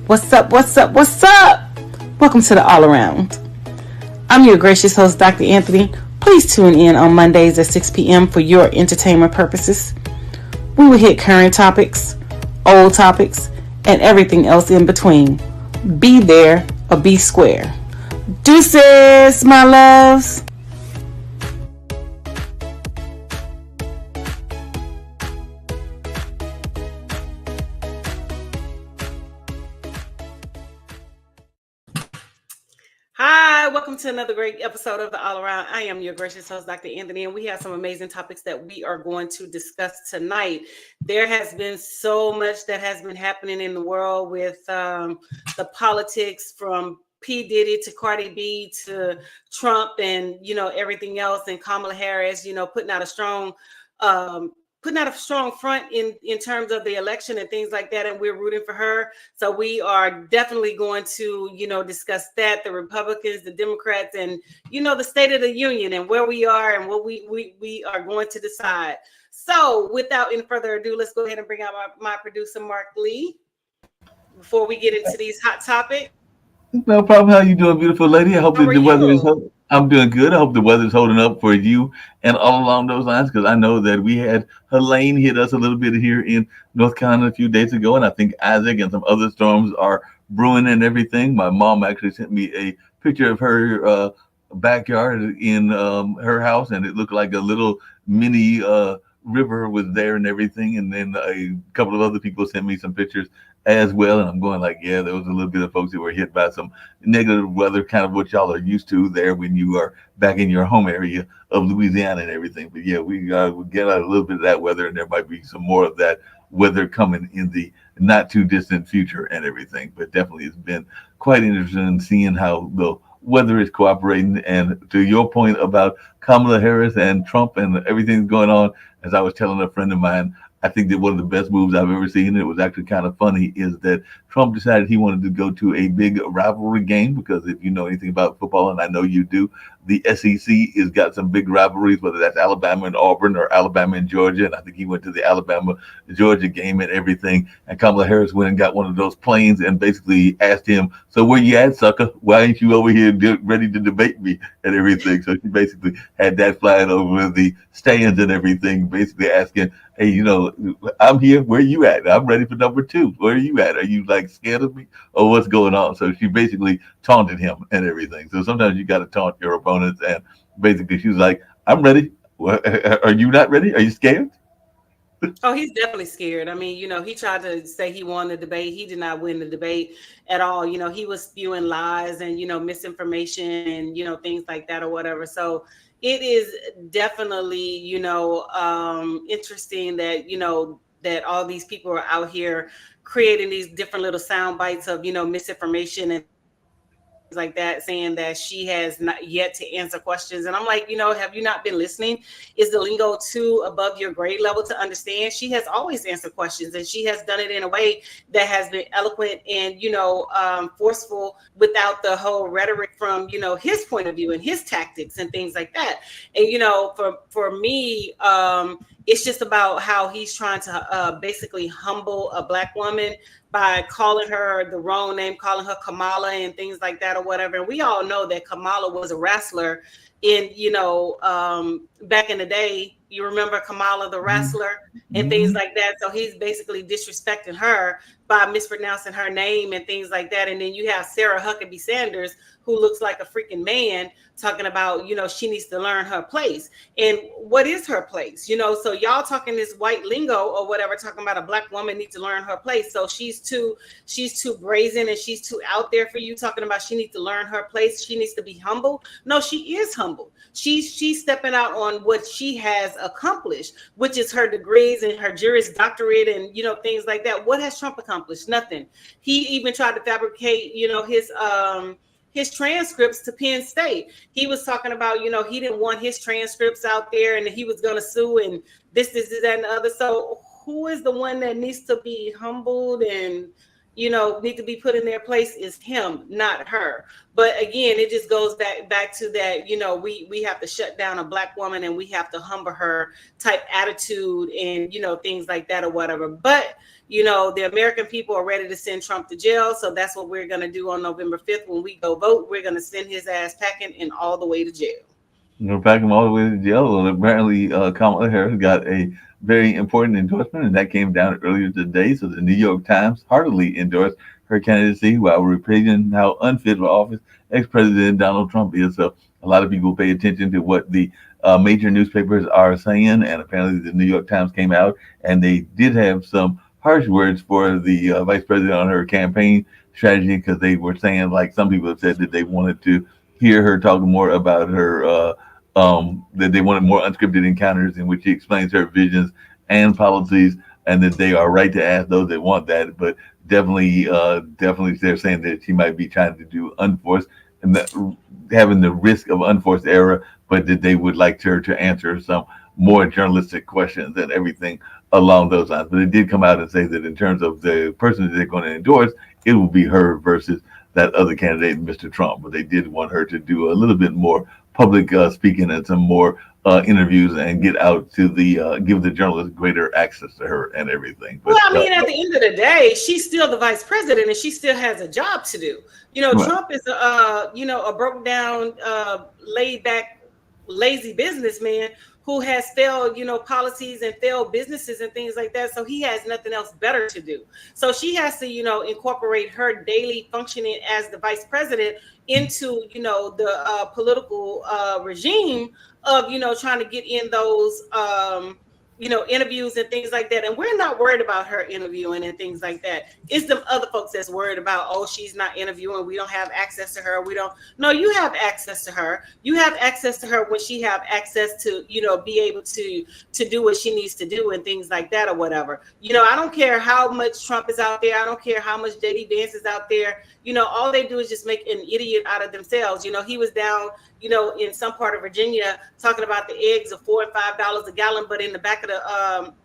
What's up? What's up? What's up? Welcome to the All Around. I'm your gracious host, Dr. Anthony. Please tune in on Mondays at 6 p.m. for your entertainment purposes. We will hit current topics, old topics, and everything else in between. Be there or be square. Deuces, my loves. Hi, welcome to another great episode of the All Around. I am your gracious host, Dr. Anthony, and we have some amazing topics that we are going to discuss tonight. There has been so much that has been happening in the world with the politics from P. Diddy to Cardi B to Trump and, everything else, and Kamala Harris, putting out a strong front in terms of the election and things like that, and we're rooting for her. So we are definitely going to, discuss that, the Republicans, the Democrats, and, the State of the Union and where we are and what we are going to decide. So without any further ado, let's go ahead and bring out my producer, Mark Lee, before we get into these hot topics. No problem. How you doing, beautiful lady? I hope that the weather is. I'm doing good. I hope the weather's holding up for you and all along those lines, because I know that we had Helene hit us a little bit here in North Carolina a few days ago, and I think Isaac and some other storms are brewing and everything. My mom actually sent me a picture of her backyard in her house, and it looked like a little mini river was there and everything. And then a couple of other people sent me some pictures as well, and I'm going like, yeah, there was a little bit of folks that were hit by some negative weather, kind of what y'all are used to there when you are back in your home area of Louisiana and everything. But yeah, we get out a little bit of that weather, and there might be some more of that weather coming in the not too distant future and everything. But definitely it's been quite interesting seeing how the weather is cooperating. And to your point about Kamala Harris and Trump and everything going on, as I was telling a friend of mine, I think that one of the best moves I've ever seen, and it was actually kind of funny, is that Trump decided he wanted to go to a big rivalry game, because if you know anything about football, and I know you do, the SEC has got some big rivalries, whether that's Alabama and Auburn or Alabama and Georgia. And I think he went to the Alabama-Georgia game and everything. And Kamala Harris went and got one of those planes and basically asked him, so where you at, sucker? Why ain't you over here ready to debate me and everything? So she basically had that flying over the stands and everything, basically asking, hey, I'm here. Where you at? I'm ready for number two. Where are you at? Are you like scared of me or what's going on? So she basically taunted him and everything. So sometimes you got to taunt your opponents. And basically she was like, I'm ready. Well, are you not ready? Are you scared? Oh, he's definitely scared. I mean, he tried to say he won the debate. He did not win the debate at all. He was spewing lies and, misinformation and, things like that or whatever. So it is definitely, interesting that, that all these people are out here creating these different little sound bites of, misinformation and like that, saying that she has not yet to answer questions. And I'm like, have you not been listening? Is the lingo too above your grade level to understand? She has always answered questions, and she has done it in a way that has been eloquent and, forceful, without the whole rhetoric from, his point of view and his tactics and things like that. And, for me, it's just about how he's trying to basically humble a Black woman by calling her the wrong name, calling her Kamala and things like that or whatever. And we all know that Kamala was a wrestler in, back in the day. You remember Kamala the wrestler and things like that. So he's basically disrespecting her by mispronouncing her name and things like that. And then you have Sarah Huckabee Sanders, who looks like a freaking man, talking about, she needs to learn her place. And what is her place? So y'all talking this white lingo or whatever, talking about a Black woman needs to learn her place. So she's too brazen and she's too out there for you, talking about she needs to learn her place. She needs to be humble. No, she is humble. She's stepping out on what she has accomplished, which is her degrees and her Juris Doctorate and, things like that. What has Trump accomplished? Nothing. He even tried to fabricate, his transcripts to Penn State. He was talking about, he didn't want his transcripts out there and he was going to sue and this, that, and the other. So who is the one that needs to be humbled and, need to be put in their place is him, not her. But again, it just goes back to that, we have to shut down a Black woman and we have to humble her type attitude and, things like that or whatever. But, the American people are ready to send Trump to jail. So that's what we're going to do on November 5th. When we go vote, we're going to send his ass packing and all the way to jail. Pack him all the way to jail. And apparently, Kamala Harris got a very important endorsement, and that came down earlier today. So the New York Times heartily endorsed her candidacy while repeating how unfit for office ex-President Donald Trump is. So a lot of people pay attention to what the major newspapers are saying, and apparently the New York Times came out and they did have some harsh words for the vice president on her campaign strategy, because they were saying, like some people have said, that they wanted to hear her talk more about her, that they wanted more unscripted encounters in which she explains her visions and policies, and that they are right to ask those that want that. But definitely they're saying that she might be trying to do unforced and having the risk of unforced error, but that they would like her to answer some more journalistic questions and everything along those lines. But it did come out and say that in terms of the person that they're going to endorse, it will be her versus that other candidate, Mr. Trump. But they did want her to do a little bit more public speaking and some more interviews and get out to the give the journalists greater access to her and everything. But, well, I mean, at the end of the day, she's still the vice president and she still has a job to do. Right. Trump is a broke down, laid back, lazy businessman who has failed, policies and failed businesses and things like that. So he has nothing else better to do. So she has to, incorporate her daily functioning as the vice president into, the political regime of, trying to get in those, interviews and things like that. And we're not worried about her interviewing and things like that. It's the other folks that's worried about, oh, she's not interviewing. We don't have access to her. No, you have access to her. You have access to her when she have access to, be able to do what she needs to do and things like that or whatever. I don't care how much Trump is out there. I don't care how much JD Vance is out there. All they do is just make an idiot out of themselves. He was down, in some part of Virginia talking about the eggs of $4 and $5 a gallon, but in the back of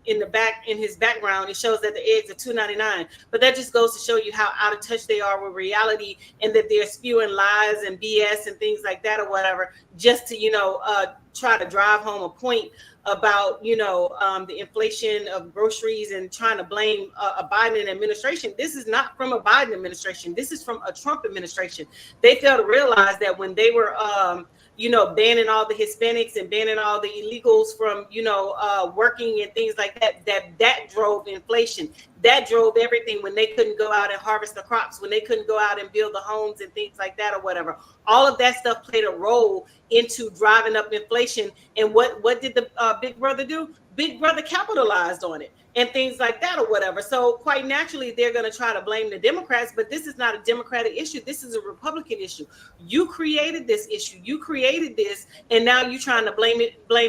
in his background, it shows that the eggs are $2.99. But that just goes to show you how out of touch they are with reality, and that they're spewing lies and BS and things like that or whatever, just to, try to drive home a point about, the inflation of groceries and trying to blame a Biden administration. This is not from a Biden administration. This is from a Trump administration. They fail to realize that when they were, banning all the Hispanics and banning all the illegals from, working and things like that, that drove inflation. That drove everything when they couldn't go out and harvest the crops, when they couldn't go out and build the homes and things like that or whatever. All of that stuff played a role into driving up inflation. And what did the Big Brother do? Big Brother capitalized on it and things like that or whatever. So quite naturally, they're going to try to blame the Democrats, but this is not a Democratic issue. This is a Republican issue. You created this issue. You created this, and now you're trying to blame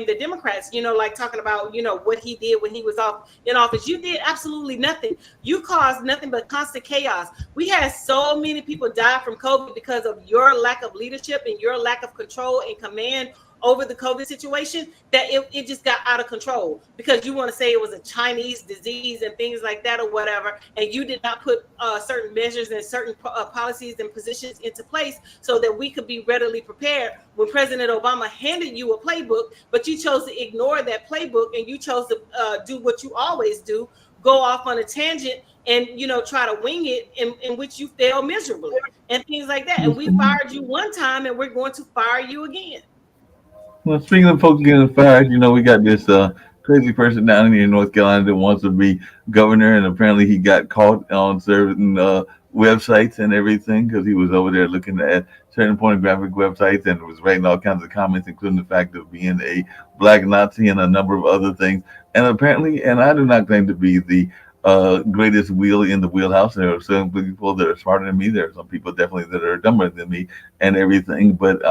the Democrats, like talking about, what he did when he was in office. You did absolutely nothing. You caused nothing but constant chaos. We had so many people die from COVID because of your lack of leadership and your lack of control and command over the COVID situation, that it just got out of control because you want to say it was a Chinese disease and things like that or whatever, and you did not put certain measures and certain policies and positions into place so that we could be readily prepared when President Obama handed you a playbook, but you chose to ignore that playbook and you chose to do what you always do, go off on a tangent and try to wing it, in which you fail miserably and things like that. And we fired you one time and we're going to fire you again. Well, speaking of folks getting fired, we got this crazy person down here in North Carolina that wants to be governor, and apparently he got caught on certain websites and everything because he was over there looking at certain pornographic websites and was writing all kinds of comments, including the fact of being a black Nazi and a number of other things. And apparently, and I do not claim to be the greatest wheel in the wheelhouse. There are some people that are smarter than me. There are some people definitely that are dumber than me and everything. But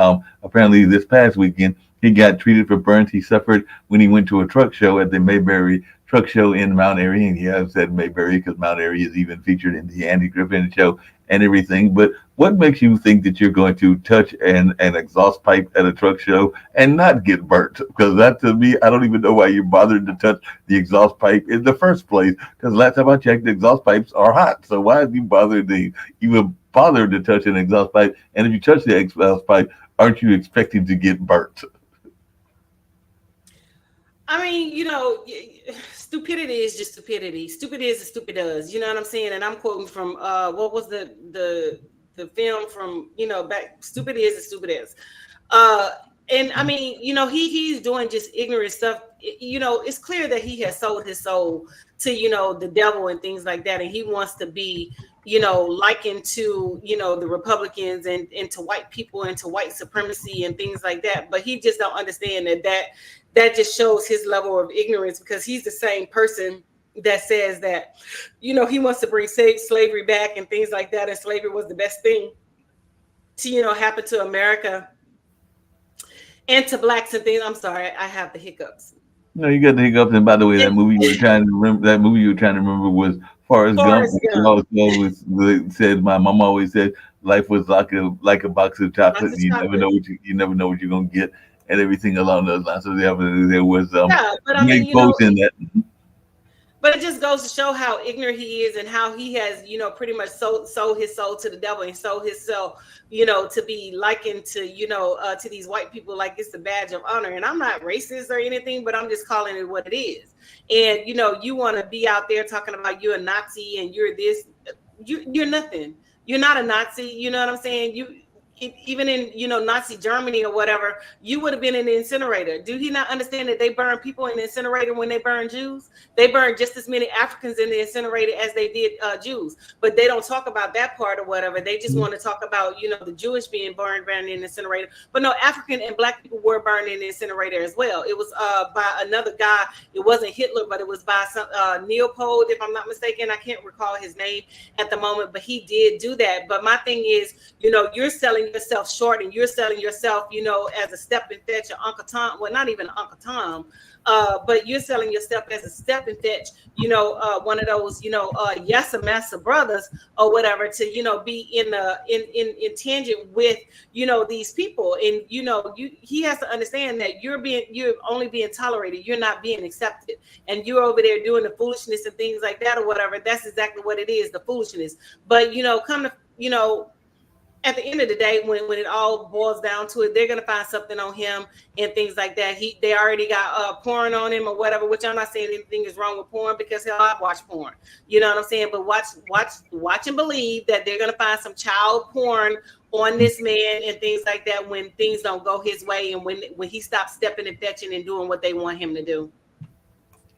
apparently this past weekend, he got treated for burns he suffered when he went to a truck show at the Mayberry truck show in Mount Airy, and yeah, I've said Mayberry because Mount Airy is even featured in the Andy Griffin show and everything. But what makes you think that you're going to touch an exhaust pipe at a truck show and not get burnt? Because that, to me, I don't even know why you bothered to touch the exhaust pipe in the first place. Because last time I checked, the exhaust pipes are hot. So why have you bothered to even bother to touch an exhaust pipe? And if you touch the exhaust pipe, aren't you expecting to get burnt? I mean, stupidity is just stupidity. Stupid is as stupid does. You know what I'm saying? And I'm quoting from what was the film from back. Stupid is as stupid is. And I mean, he's doing just ignorant stuff. It's clear that he has sold his soul to the devil and things like that, and he wants to be likened to the Republicans and to white people and to white supremacy and things like that. But he just don't understand that just shows his level of ignorance, because he's the same person that says that he wants to bring slavery back and things like that, and slavery was the best thing to happen to America and to blacks and things. I'm sorry, I have the hiccups. No, you got the hiccups. And by the way, that movie you were trying to remember was Forrest Gump. Always said, my mom always said life was like a box of chocolate. You never know what you're gonna get, and everything along those lines. So there was but I mean, in that. But it just goes to show how ignorant he is and how he has, pretty much sold his soul to the devil and sold his soul, to be likened to, to these white people like it's a badge of honor. And I'm not racist or anything, but I'm just calling it what it is. And, you want to be out there talking about you're a Nazi and you're this, you're nothing. You're not a Nazi. You know what I'm saying? Even in Nazi Germany or whatever, you would have been in the incinerator. Do he not understand that they burn people in the incinerator when they burn Jews? They burn just as many Africans in the incinerator as they did Jews, but they don't talk about that part or whatever. They just want to talk about the Jewish being burned in the incinerator. But no, African and black people were burned in the incinerator as well. It was by another guy. It wasn't Hitler, but it was by some Leopold, if I'm not mistaken. I can't recall his name at the moment, but he did do that. But my thing is, you're selling yourself short, and you're selling yourself, as a step and fetch, or Uncle Tom. Well, not even Uncle Tom, but you're selling yourself as a step and fetch, one of those, yes, a brothers or whatever, to be in tangent with these people. And he has to understand that you're only being tolerated, you're not being accepted, and you're over there doing the foolishness and things like that or whatever. That's exactly what it is, the foolishness. But come to at the end of the day, when it all boils down to it, they're gonna find something on him and things like that. They already got porn on him or whatever, which I'm not saying anything is wrong with porn, because hell, I watch porn. You know what I'm saying? But watch and believe that they're gonna find some child porn on this man and things like that when things don't go his way, and when he stops stepping and fetching and doing what they want him to do.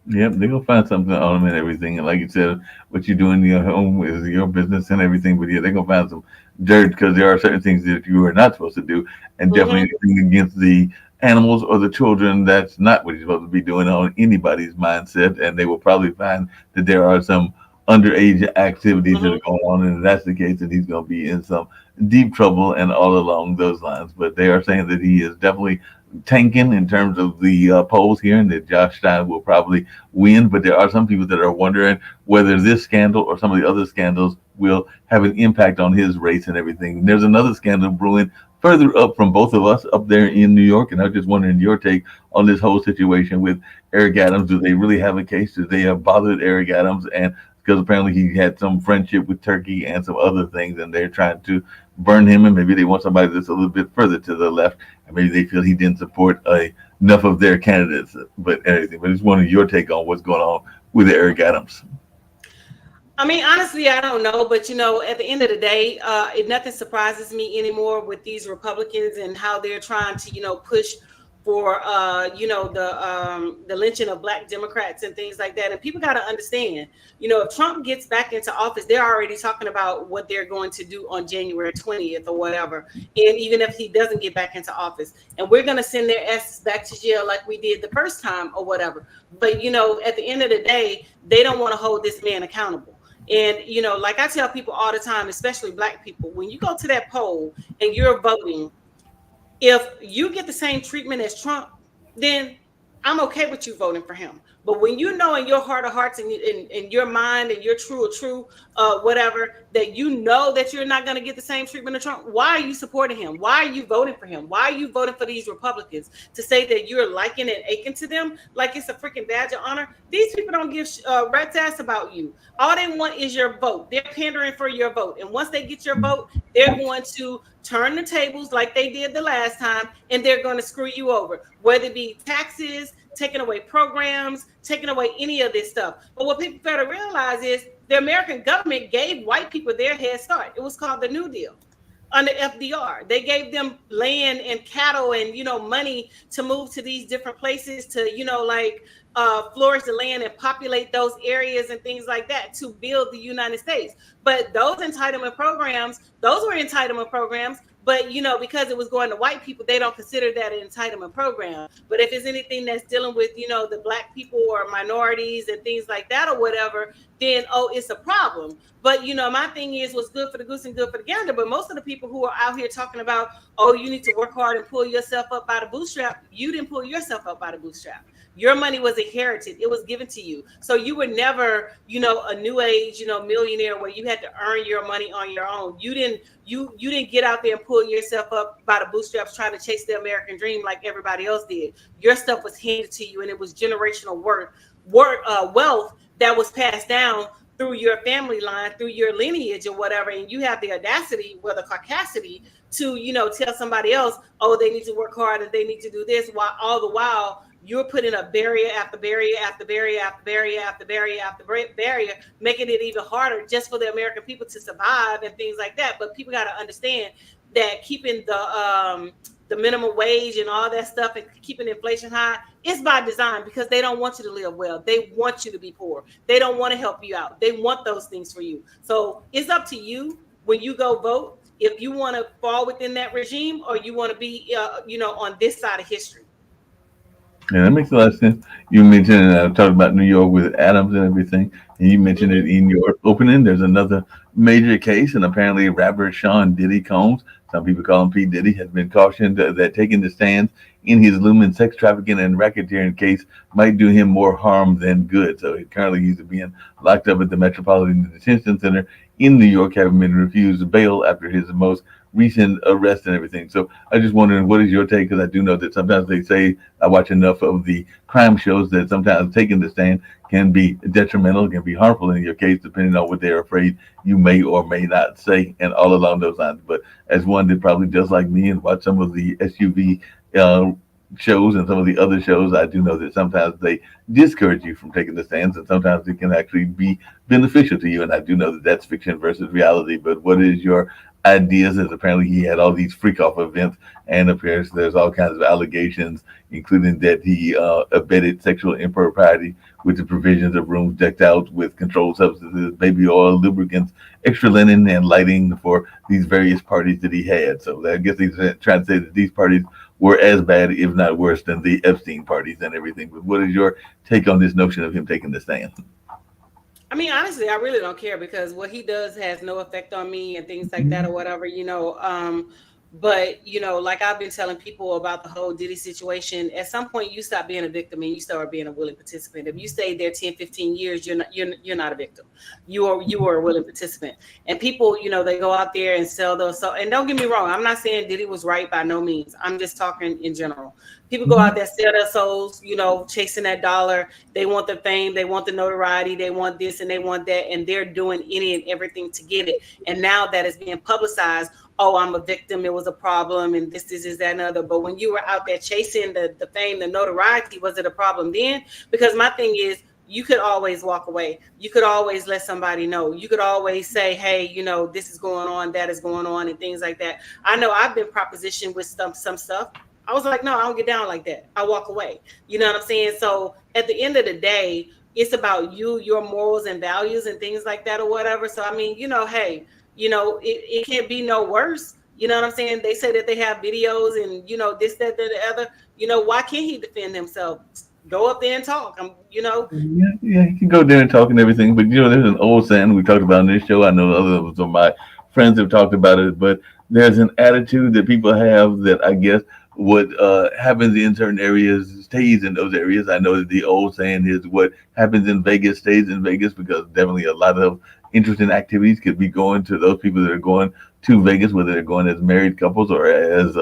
Yep, they're gonna find something on them and everything. And like you said, what you do in your home is your business and everything. But yeah, they're gonna find some dirt, because there are certain things that you are not supposed to do, and definitely anything against the animals or the children, that's not what you're supposed to be doing on anybody's mindset. And they will probably find that there are some underage activities that are going on, and if that's the case, then he's gonna be in some deep trouble and all along those lines. But they are saying that he is definitely tanking in terms of the polls here, and that Josh Stein will probably win. But there are some people that are wondering whether this scandal or some of the other scandals will have an impact on his race and everything. And there's another scandal brewing further up from both of us up there in New York, and I'm just wondering your take on this whole situation with Eric Adams. Do they really have a case? Do they have bothered Eric Adams? And because apparently he had some friendship with Turkey and some other things, and they're trying to burn him, and maybe they want somebody that's a little bit further to the left, and maybe they feel he didn't support enough of their candidates. But anything, but just wanted your take on what's going on with Eric Adams. I mean, honestly, I don't know, but at the end of the day, nothing surprises me anymore with these Republicans and how they're trying to, push for, the lynching of Black Democrats and things like that. And people got to understand, if Trump gets back into office, they're already talking about what they're going to do on January 20th or whatever. And even if he doesn't get back into office, and we're going to send their asses back to jail like we did the first time or whatever. But, at the end of the day, they don't want to hold this man accountable. And, like I tell people all the time, especially Black people, when you go to that poll and you're voting, if you get the same treatment as Trump, then I'm okay with you voting for him. But when you know in your heart of hearts and in your mind and your true whatever, that you know that you're not going to get the same treatment of Trump, why are you supporting him? Why are you voting for him? Why are you voting for these Republicans? To say that you're liking and aching to them like it's a freaking badge of honor. These people don't give rat's ass about you. All they want is your vote. They're pandering for your vote. And once they get your vote, they're going to turn the tables like they did the last time, and they're going to screw you over, whether it be taxes, taking away programs, taking away any of this stuff. But what people better realize is the American government gave white people their head start. It was called the New Deal under FDR. They gave them land and cattle and, money to move to these different places to, flourish the land and populate those areas and things like that to build the United States. But those were entitlement programs. But, because it was going to white people, they don't consider that an entitlement program. But if it's anything that's dealing with, the black people or minorities and things like that or whatever, then, it's a problem. But, my thing is what's good for the goose and good for the gander. But most of the people who are out here talking about, you need to work hard and pull yourself up by the bootstrap, you didn't pull yourself up by the bootstrap. Your money was inherited. It was given to you. So you were never, a new age, millionaire where you had to earn your money on your own. You didn't get out there and pull yourself up by the bootstraps trying to chase the American dream like everybody else did. Your stuff was handed to you, and it was generational wealth that was passed down through your family line, through your lineage or whatever. And you have the audacity, or the caucasity to, tell somebody else, they need to work hard and they need to do this, while all the while you're putting a barrier after barrier after barrier after barrier after barrier after barrier, making it even harder just for the American people to survive and things like that. But people got to understand that keeping the minimum wage and all that stuff and keeping inflation high is by design, because they don't want you to live well. They want you to be poor. They don't want to help you out. They want those things for you. So it's up to you when you go vote, if you want to fall within that regime or you want to be, on this side of history. Yeah, that makes a lot of sense. You mentioned talked about New York with Adams and everything, and you mentioned it in your opening. There's another major case, and apparently rapper Sean Diddy Combs, some people call him P. Diddy, has been cautioned that taking the stands in his looming sex trafficking and racketeering case might do him more harm than good. So currently he's being locked up at the Metropolitan Detention Center in New York, having been refused bail after his most recent arrest and everything. So I just wondering, what is your take? Because I do know that sometimes they say, I watch enough of the crime shows, that sometimes taking the stand can be detrimental, can be harmful in your case, depending on what they're afraid you may or may not say, and all along those lines. But as one that probably does like me and watch some of the SUV shows and some of the other shows, I do know that sometimes they discourage you from taking the stands, and sometimes it can actually be beneficial to you. And I do know that that's fiction versus reality. But what is your ideas? As apparently he had all these freak off events, and appears there's all kinds of allegations, including that he abetted sexual impropriety with the provisions of rooms decked out with controlled substances, baby oil, lubricants, extra linen, and lighting for these various parties that he had. So I guess he's trying to say that these parties were as bad, if not worse, than the Epstein parties and everything. But what is your take on this notion of him taking the stand? I mean, honestly, I really don't care, because what he does has no effect on me and things like that or whatever, But, like I've been telling people about the whole Diddy situation, at some point you stop being a victim and you start being a willing participant. If you stayed there 10, 15 years, you're not a victim. You are a willing participant. And people, they go out there and sell those. So, and don't get me wrong, I'm not saying Diddy was right by no means. I'm just talking in general. People go out there, sell their souls, chasing that dollar. They want the fame, they want the notoriety, they want this and they want that, and they're doing any and everything to get it. And now that is being publicized, I'm a victim, it was a problem, and this, that, and other. But when you were out there chasing the fame, the notoriety, was it a problem then? Because my thing is, you could always walk away. You could always let somebody know. You could always say, hey, this is going on, that is going on, and things like that. I know I've been propositioned with some stuff. I was like, no, I don't get down like that. I walk away. You know what I'm saying? So at the end of the day, it's about you, your morals and values and things like that or whatever. So, I mean, hey, it can't be no worse. You know what I'm saying? They say that they have videos and, this, that, the other. Why can't he defend himself? Go up there and talk. Yeah, he can go there and talk and everything. But, there's an old saying we talked about on this show. I know other of my friends have talked about it, but there's an attitude that people have that I guess what happens in certain areas stays in those areas. I know that the old saying is what happens in Vegas stays in Vegas, because definitely a lot of interesting activities could be going to those people that are going to Vegas, whether they're going as married couples or as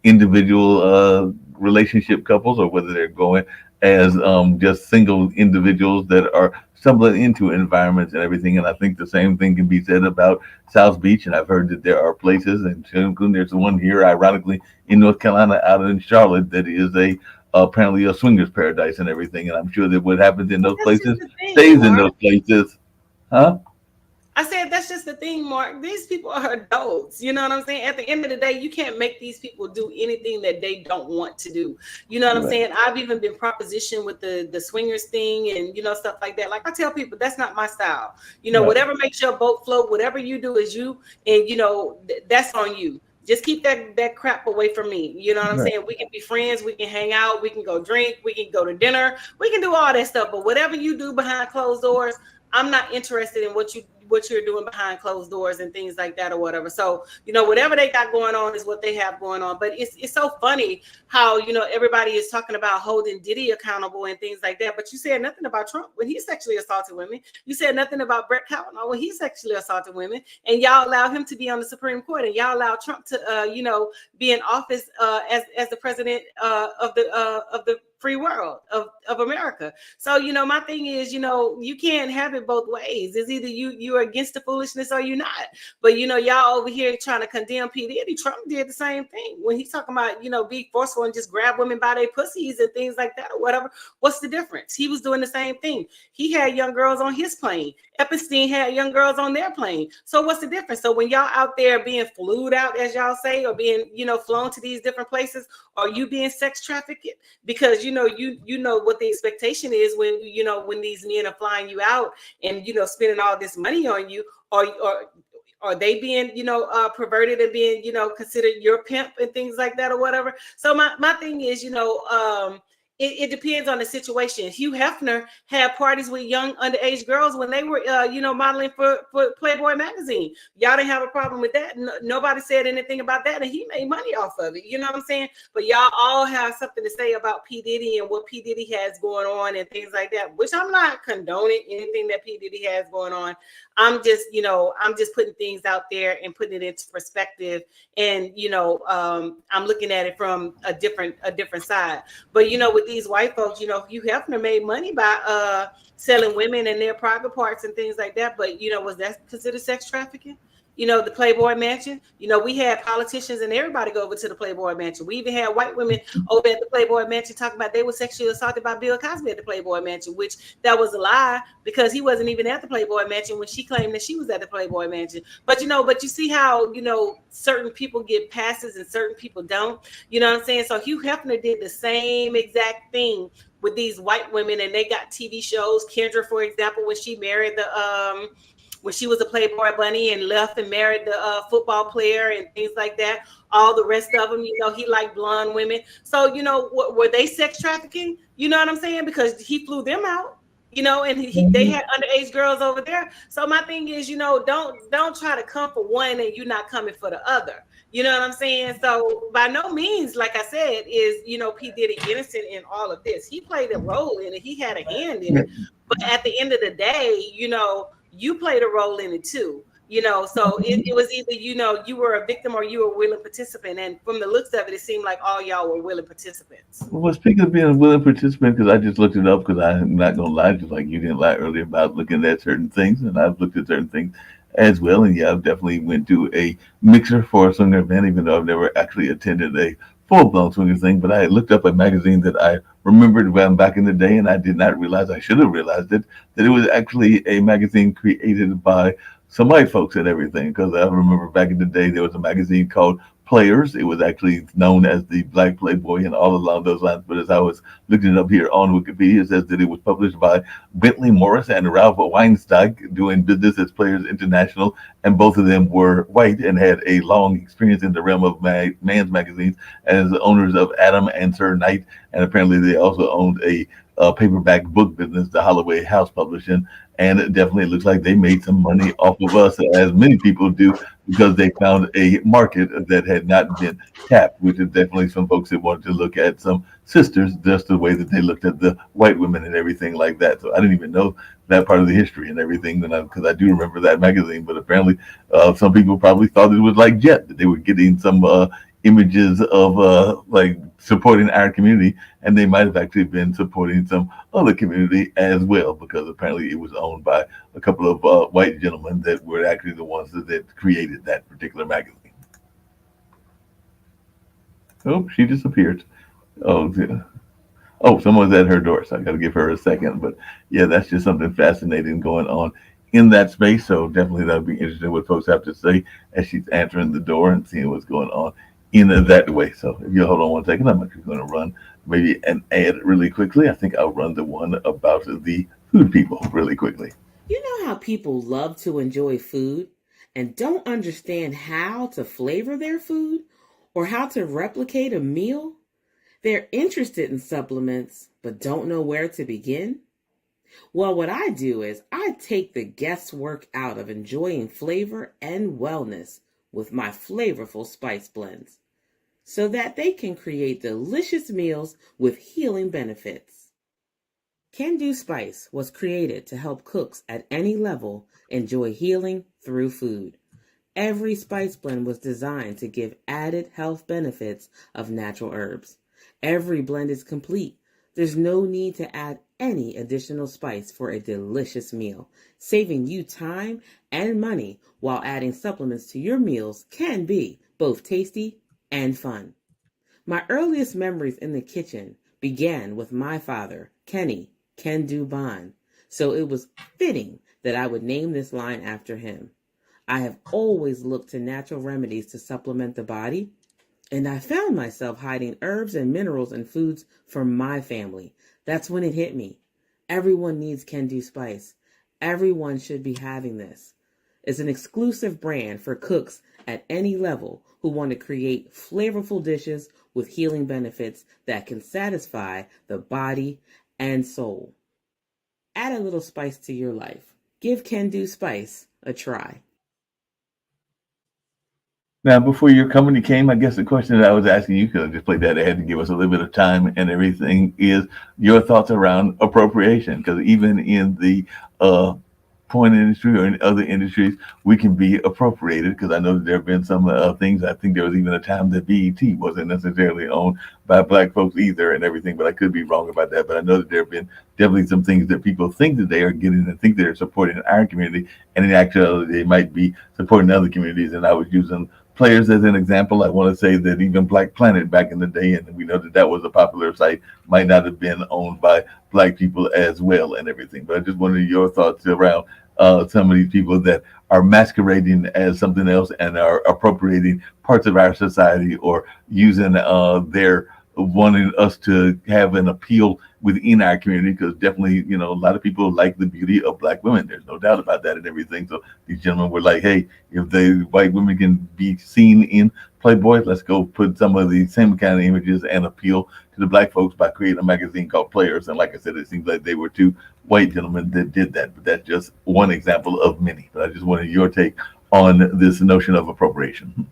individual relationship couples, or whether they're going as just single individuals that are stumbling into environments and everything. And I think the same thing can be said about South Beach. And I've heard that there are places, and there's one here, ironically, in North Carolina, out in Charlotte, that is a apparently a swingers paradise and everything. And I'm sure that what happens in But those that's just places the thing, stays in Mark. those places, huh? I said that's just the thing, Mark. These people are adults. You know what I'm saying? At the end of the day, you can't make these people do anything that they don't want to do. You know what I'm Right. saying? I've even been propositioned with the swingers thing and stuff like that. Like I tell people, that's not my style. Right. Whatever makes your boat float, whatever you do is you, and that's on you. Just keep that crap away from me. You know what I'm Right. saying? We can be friends, we can hang out, we can go drink, we can go to dinner, we can do all that stuff. But whatever you do behind closed doors, I'm not interested in what you're doing behind closed doors and things like that or whatever. So, whatever they got going on is what they have going on. But it's so funny how, everybody is talking about holding Diddy accountable and things like that. But you said nothing about Trump when he sexually assaulted women. You said nothing about Brett Kavanaugh when he sexually assaulted women. And y'all allow him to be on the Supreme Court, and y'all allow Trump to, be in office as the president of the free world of America. So, my thing is, you can't have it both ways. It's either you're against the foolishness or you're not. But, y'all over here trying to condemn P. Diddy. Trump did the same thing when he's talking about, be forceful and just grab women by their pussies and things like that or whatever. What's the difference? He was doing the same thing. He had young girls on his plane. Epstein had young girls on their plane. So what's the difference? So when y'all out there being flued out, as y'all say, or being, flown to these different places, are you being sex trafficked? Because you know what the expectation is when these men are flying you out and spending all this money on you, or are they being perverted and being considered your pimp and things like that or whatever. So my thing is it depends on the situation. Hugh Hefner had parties with young underage girls when they were, modeling for Playboy magazine. Y'all didn't have a problem with that. Nobody said anything about that, and he made money off of it. You know what I'm saying? But y'all all have something to say about P. Diddy and what P. Diddy has going on and things like that, which I'm not condoning anything that P. Diddy has going on. I'm just putting things out there and putting it into perspective. And, I'm looking at it from a different side. But, with these white folks, Hugh Hefner made money by selling women and their private parts and things like that. But, was that considered sex trafficking? The Playboy Mansion. We had politicians and everybody go over to the Playboy Mansion. We even had white women over at the Playboy Mansion talking about they were sexually assaulted by Bill Cosby at the Playboy Mansion, which that was a lie because he wasn't even at the Playboy Mansion when she claimed that she was at the Playboy Mansion. But you see how certain people get passes and certain people don't. You know what I'm saying? So Hugh Hefner did the same exact thing with these white women, and they got TV shows. Kendra, for example, when she married when she was a Playboy bunny and left and married the football player and things like that. All the rest of them, he liked blonde women. So, were they sex trafficking? You know what I'm saying? Because he flew them out, and they had underage girls over there. So my thing is, don't try to come for one and you're not coming for the other. You know what I'm saying? So by no means, like I said, is, P. Diddy innocent in all of this. He played a role in it. He had a hand in it. But at the end of the day, you played a role in it too. So it was either, you were a victim or you were a willing participant. And from the looks of it, it seemed like all y'all were willing participants. Well, speaking of being a willing participant, because I just looked it up, because I'm not going to lie, just like you didn't lie earlier about looking at certain things, and I've looked at certain things as well. And yeah, I've definitely went to a mixer for a swinger event, even though I've never actually attended a full-blown swinger thing. But I looked up a magazine that I remembered when back in the day, and I did not realize, I should have realized it, that it was actually a magazine created by some white folks and everything. Because I remember back in the day, there was a magazine called Players. It was actually known as the Black Playboy and all along those lines. But as I was looking it up here on Wikipedia, it says that it was published by Bentley Morris and Ralph Weinstock, doing business as Players International. And both of them were white and had a long experience in the realm of man's magazines as owners of Adam and Sir Knight. And apparently they also owned a paperback book business, the Holloway House Publishing. And it definitely looks like they made some money off of us, as many people do, because they found a market that had not been tapped, which is definitely some folks that wanted to look at some sisters just the way that they looked at the white women and everything like that. So I didn't even know that part of the history and everything because I do remember that magazine, but apparently some people probably thought it was like Jet, that they were getting some images of like supporting our community, and they might have actually been supporting some other community as well, because apparently it was owned by a couple of white gentlemen that were actually the ones that created that particular magazine. Oh, she disappeared. Oh, yeah. Oh, someone's at her door, so I got to give her a second. But yeah, that's just something fascinating going on in that space. So definitely that'll be interesting what folks have to say as she's answering the door and seeing what's going on in that way. So if you hold on one second, I'm actually going to run maybe an ad really quickly. I think I'll run the one about the food people really quickly. You know how people love to enjoy food and don't understand how to flavor their food or how to replicate a meal? They're interested in supplements but don't know where to begin? Well, what I do is I take the guesswork out of enjoying flavor and wellness with my flavorful spice blends so that they can create delicious meals with healing benefits. Can Do Spice was created to help cooks at any level enjoy healing through food. Every spice blend was designed to give added health benefits of natural herbs. Every blend is complete. There's no need to add any additional spice for a delicious meal. Saving you time and money while adding supplements to your meals can be both tasty and fun. My earliest memories in the kitchen began with my father, Kenny Can Do Bond, so it was fitting that I would name this line after him. I have always looked to natural remedies to supplement the body, and I found myself hiding herbs and minerals in foods for my family. That's when it hit me. Everyone needs Can Do Spice. Everyone should be having this. It's an exclusive brand for cooks at any level who want to create flavorful dishes with healing benefits that can satisfy the body and soul. Add a little spice to your life. Give Can Do Spice a try. Now, before your company came, I guess the question that I was asking you, because I just played that ad to give us a little bit of time and everything, is your thoughts around appropriation. Because even in the porn industry or in other industries, we can be appropriated. Because I know that there have been some things. I think there was even a time that BET wasn't necessarily owned by black folks either and everything, but I could be wrong about that. But I know that there have been definitely some things that people think that they are getting and think they're supporting our community, and in actuality, they might be supporting other communities. And I was using players as an example. I want to say that even Black Planet back in the day, and we know that that was a popular site, might not have been owned by black people as well and everything. But I just wanted your thoughts around some of these people that are masquerading as something else and are appropriating parts of our society or using their wanting us to have an appeal within our community, because definitely, you know, a lot of people like the beauty of black women. There's no doubt about that and everything. So these gentlemen were like, hey, if the white women can be seen in Playboy, let's go put some of the same kind of images and appeal to the black folks by creating a magazine called Players. And like I said, it seems like they were two white gentlemen that did that, but that's just one example of many. But I just wanted your take on this notion of appropriation.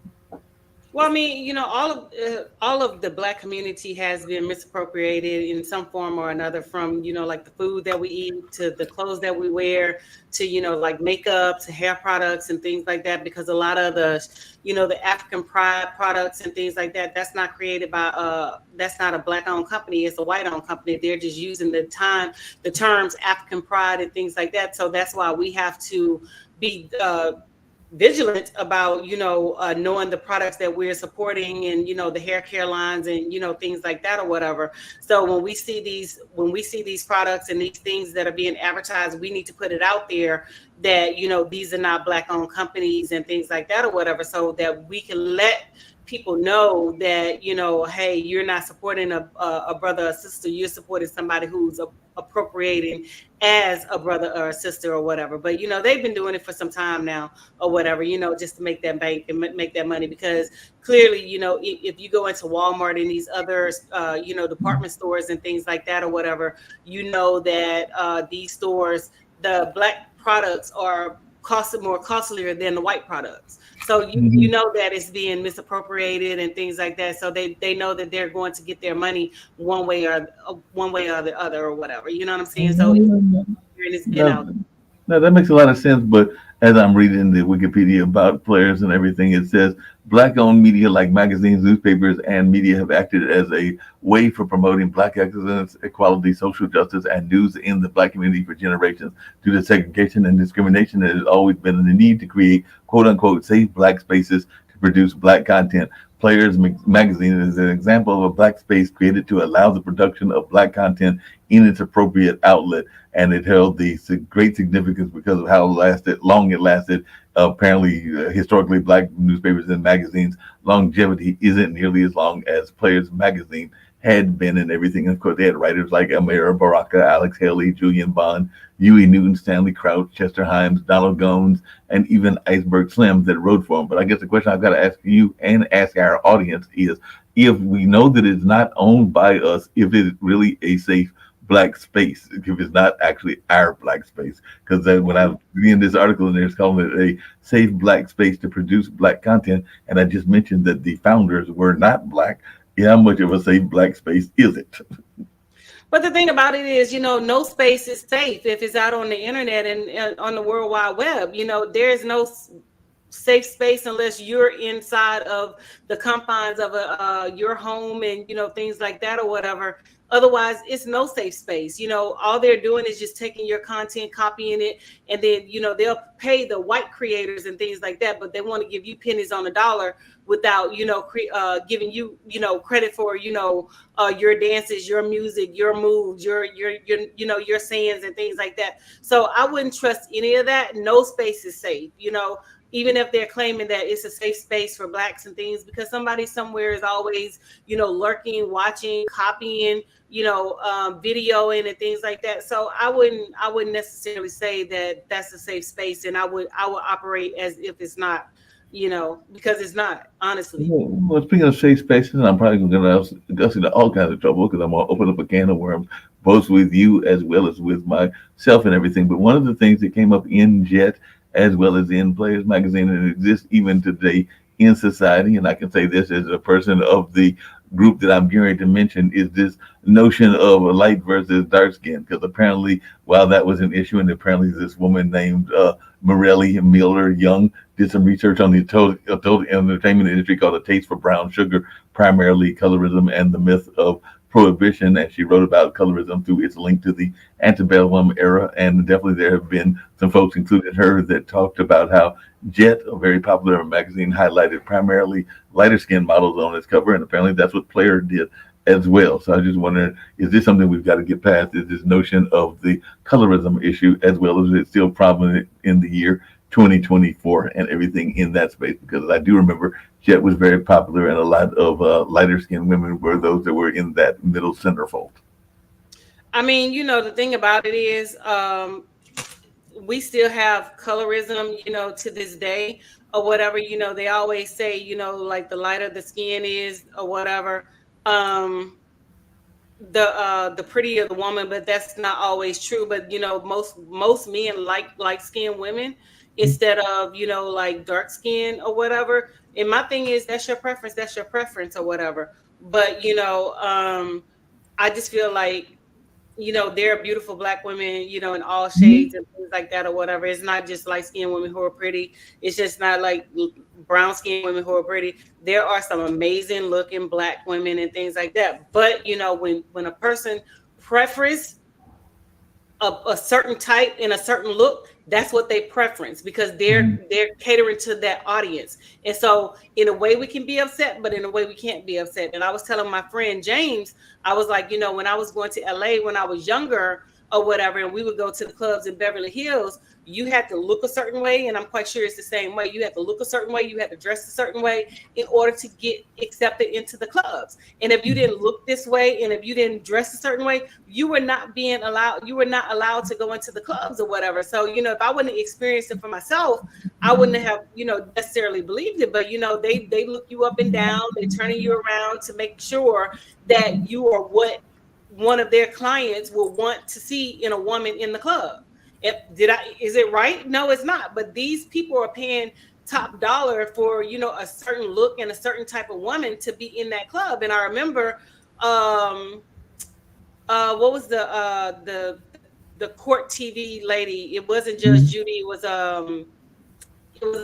Well, I mean, you know, all of the black community has been misappropriated in some form or another, from, you know, like the food that we eat to the clothes that we wear to, you know, like makeup to hair products and things like that. Because a lot of the, you know, the African pride products and things like that, that's not created by that's not a black owned company. It's a white owned company. They're just using the terms African pride and things like that. So that's why we have to be vigilant about, you know, knowing the products that we're supporting, and, you know, the hair care lines and, you know, things like that or whatever. So when we see these products and these things that are being advertised, we need to put it out there that, you know, these are not black owned companies and things like that or whatever, so that we can let people know that, you know, hey, you're not supporting a brother or sister, you're supporting somebody who's appropriating as a brother or a sister or whatever. But, you know, they've been doing it for some time now or whatever, you know, just to make that bank and make that money. Because clearly, you know, if you go into Walmart and these other, you know, department stores and things like that or whatever, you know that these stores, the black products are costlier than the white products. So you know that it's being misappropriated and things like that. So they know that they're going to get their money one way or the other or whatever. You know what I'm saying? So it's been out. No, that makes a lot of sense. But as I'm reading the Wikipedia about players and everything, it says black-owned media like magazines, newspapers, and media have acted as a way for promoting black excellence, equality, social justice, and news in the black community for generations. Due to segregation and discrimination, there has always been the need to create "quote-unquote" safe black spaces to produce black content. Players Magazine is an example of a black space created to allow the production of black content in its appropriate outlet, and it held the great significance because of how long it lasted. Apparently, historically, black newspapers and magazines longevity isn't nearly as long as Players Magazine had been and everything. And of course, they had writers like Amira Baraka, Alex Haley, Julian Bond, Huey Newton, Stanley Crouch, Chester Himes, Donald Gomes, and even Iceberg Slim that wrote for them. But I guess the question I've got to ask you and ask our audience is, if we know that it's not owned by us, if it's really a safe black space, if it's not actually our black space, because when I was reading this article and they're calling it a safe black space to produce black content, and I just mentioned that the founders were not black, how much of a safe black space is it? But the thing about it is, no space is safe if it's out on the internet and on the World Wide Web. There's no safe space unless you're inside of the confines of your home and things like that or whatever. Otherwise, it's no safe space. All they're doing is just taking your content, copying it, and then they'll pay the white creators and things like that, but they want to give you pennies on the dollar without giving you credit for your dances, your music, your moves, your sayings and things like that. So I wouldn't trust any of that. No space is safe. Even if they're claiming that it's a safe space for blacks and things, because somebody somewhere is always, lurking, watching, copying, videoing and things like that. So I wouldn't necessarily say that that's a safe space, and I would operate as if it's not, because it's not, honestly. Well, speaking of safe spaces, I'm probably going to get us into all kinds of trouble because I'm going to open up a can of worms, both with you as well as with myself and everything. But one of the things that came up in Jet as well as in Players Magazine, and it exists even today in society, and I can say this as a person of the group that I'm going to mention, is this notion of light versus dark skin. Because apparently, while that was an issue, and apparently this woman named Morelli Miller Young did some research on the adult entertainment industry called A Taste for Brown Sugar, primarily colorism and the myth of prohibition, and she wrote about colorism through its link to the antebellum era. And definitely there have been some folks, including her, that talked about how Jet, a very popular magazine, highlighted primarily lighter skinned models on its cover, and apparently that's what Player did as well. So I just wonder, is this something we've got to get past? Is this notion of the colorism issue, as well as it's still prominent in the year 2024 and everything in that space? Because I do remember Jet was very popular, and a lot of lighter skinned women were those that were in that middle centerfold. I mean, the thing about it is, we still have colorism, to this day or whatever. They always say, like the lighter the skin is or whatever, the prettier the woman, but that's not always true. But most men like light-skinned women instead of like dark skin or whatever. And my thing is, that's your preference or whatever. But I just feel like there are beautiful black women, in all shades and things like that or whatever. It's not just light-skinned women who are pretty. It's just not like brown-skinned women who are pretty. There are some amazing looking black women and things like that. But, when a person prefers a certain type and a certain look, that's what they preference, because they're catering to that audience. And so in a way we can be upset, but in a way we can't be upset. And I was telling my friend James, I was like, when I was going to LA when I was younger or whatever, and we would go to the clubs in Beverly Hills, you had to look a certain way. And I'm quite sure it's the same way. You had to look a certain way. You had to dress a certain way in order to get accepted into the clubs. And if you didn't look this way, and if you didn't dress a certain way, you were not allowed to go into the clubs or whatever. So, if I wouldn't have experienced it for myself, I wouldn't have, necessarily believed it. But, they look you up and down, they're turning you around to make sure that you are what one of their clients will want to see in a woman in the club. Is it right? No, it's not. But these people are paying top dollar for, a certain look and a certain type of woman to be in that club. And I remember, what was the court TV lady? It wasn't just Judy. It was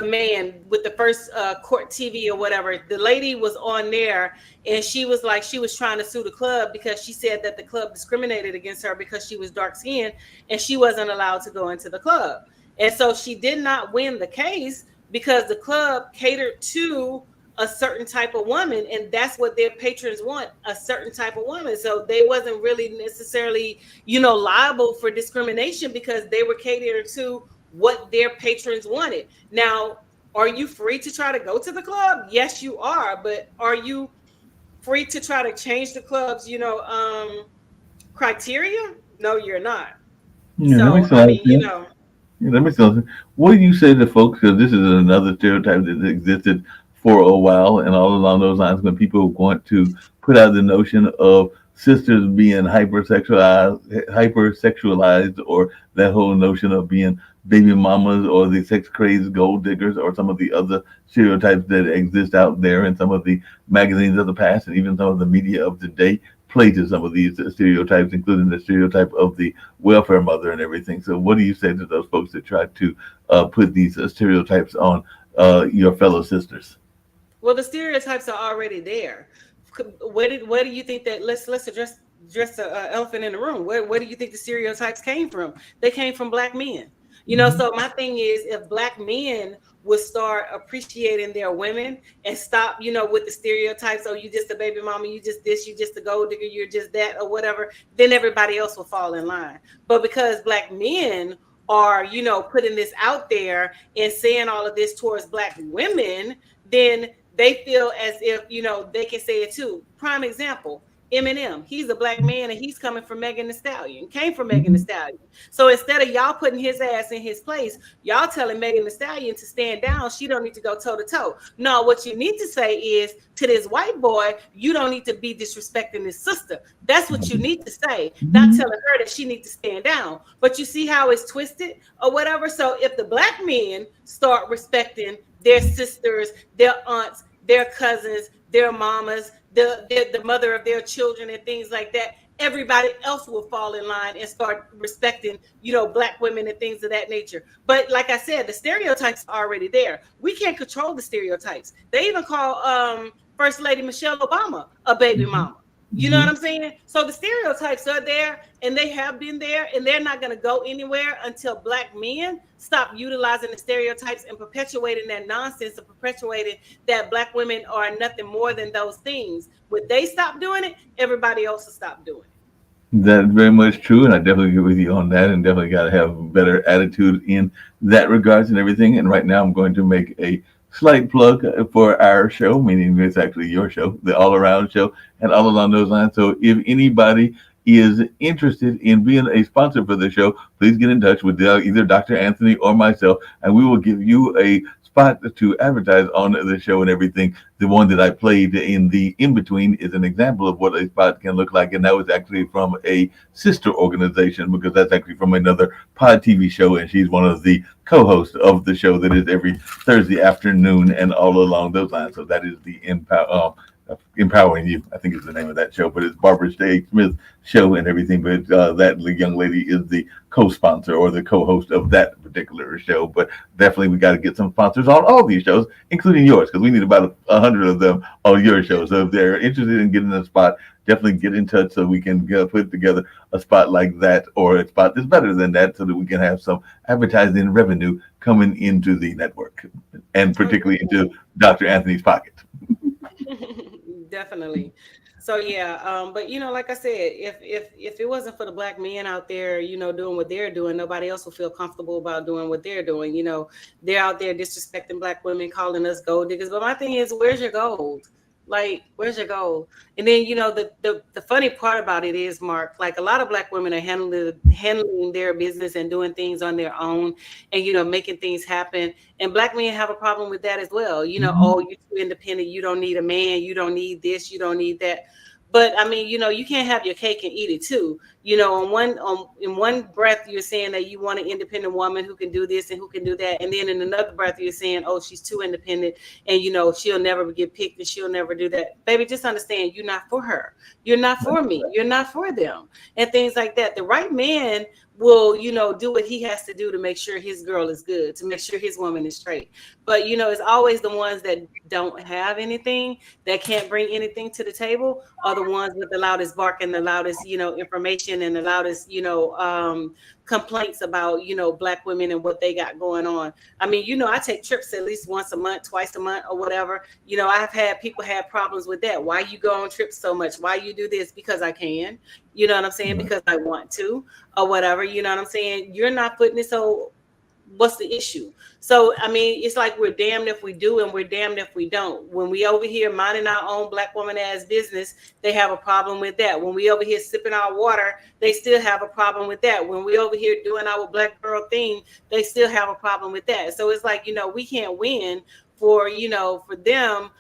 a man with the first court TV or whatever. The lady was on there, and she was like, she was trying to sue the club because she said that the club discriminated against her because she was dark skinned and she wasn't allowed to go into the club. And so she did not win the case because the club catered to a certain type of woman, and that's what their patrons want, a certain type of woman. So they wasn't really necessarily, liable for discrimination because they were catering to what their patrons wanted. Now, are you free to try to go to the club? Yes, you are. But are you free to try to change the club's, criteria? No, you're not. Yeah, that So, makes a I lot of mean, sense. Yeah, that makes sense. What do you say to folks? Because this is another stereotype that existed for a while, and all along those lines, when people want to put out the notion of sisters being hypersexualized, or that whole notion of being baby mamas or the sex crazed gold diggers, or some of the other stereotypes that exist out there in some of the magazines of the past, and even some of the media of today play to some of these stereotypes, including the stereotype of the welfare mother and everything. So, what do you say to those folks that try to put these stereotypes on your fellow sisters? well, the stereotypes are already there. Where do you think that? Let's address the elephant in the room. Where do you think the stereotypes came from? They came from black men. Mhm. So my thing is, if black men would start appreciating their women and stop, with the stereotypes, oh, you just a baby mama, you just this, you just a gold digger, you're just that, or whatever, then everybody else will fall in line. But because black men are, putting this out there and saying all of this towards black women, then they feel as if, they can say it too. Prime example, Eminem, he's a black man and he's coming from Megan Thee Stallion, came from Megan Thee Mhm. Stallion. So instead of y'all putting his ass in his place, y'all telling Megan Thee Stallion to stand down. She don't need to go toe to toe. No, what you need to say is to this white boy, you don't need to be disrespecting his sister. That's what you need to say, not Mhm. telling her that she needs to stand down. But you see how it's twisted or whatever. So if the black men start respecting their sisters, their aunts, their cousins, their mamas, the mother of their children and things like that, everybody else will fall in line and start respecting, black women and things of that nature. But like I said, the stereotypes are already there. We can't control the stereotypes. They even call First Lady Michelle Obama a baby Mhm. mama. You know what Mhm. I'm saying? So the stereotypes are there and they have been there and they're not going to go anywhere until black men stop utilizing the stereotypes and perpetuating that nonsense and perpetuating that black women are nothing more than those things. When they stop doing it, everybody else will stop doing it. That's very much true, and I definitely agree with you on that. And definitely got to have a better attitude in that regards and everything. And right now, I'm going to make a slight plug for our show, meaning it's actually your show, the All Around Show, and all along those lines. So, if anybody is interested in being a sponsor for the show, please get in touch with either Dr. Anthony or myself, and we will give you a spot to advertise on the show and everything. The one that I played in the in between is an example of what a spot can look like, and that was actually from a sister organization, because that's actually from another Pod TV show, and she's one of the co-hosts of the show that is every Thursday afternoon and all along those lines. So that is the Empowering You, I think is the name of that show, but it's Barbara J. Smith show and everything. But that young lady is the co-sponsor or the co-host of that particular show. But definitely, we got to get some sponsors on all these shows, including yours, because we need about 100 of them on your show. So if they're interested in getting a spot, definitely get in touch so we can put together a spot like that, or a spot that's better than that, so that we can have some advertising revenue coming into the network, and Oh, particularly into Dr. Anthony's pocket. definitely. So yeah, but like I said, if it wasn't for the black men out there, doing what they're doing, nobody else will feel comfortable about doing what they're doing. They're out there disrespecting black women, calling us gold diggers. But my thing is, where's your gold? Like, where's your gold? And then the funny part about it is, Mark, like a lot of black women are handling their business and doing things on their own, and making things happen. And black men have a problem with that as well. Mhm. Oh, you're too independent. You don't need a man. You don't need this. You don't need that. But I mean, you can't have your cake and eat it too. In one breath you're saying that you want an independent woman who can do this and who can do that, and then in another breath you're saying, oh, she's too independent, and she'll never get picked and she'll never do that. Baby, just understand, you're not for her. You're not for me. You're not for them, and things like that. The right man will, do what he has to do to make sure his girl is good, to make sure his woman is straight. But, it's always the ones that don't have anything, that can't bring anything to the table, are the ones with the loudest bark and the loudest, information and the loudest, complaints about, Black women and what they got going on. I mean, I take trips at least once a month, twice a month or whatever. I've had people have problems with that. Why you go on trips so much? Why you do this? Because I can, you know what I'm saying? Because I want to or whatever, you know what I'm saying? You're not putting it, so what's the issue? So, I mean, it's like we're damned if we do and we're damned if we don't. When we over here minding our own Black woman ass business, they have a problem with that. When we over here sipping our water, they still have a problem with that. When we over here doing our Black girl thing, they still have a problem with that. So it's like, we can't win for them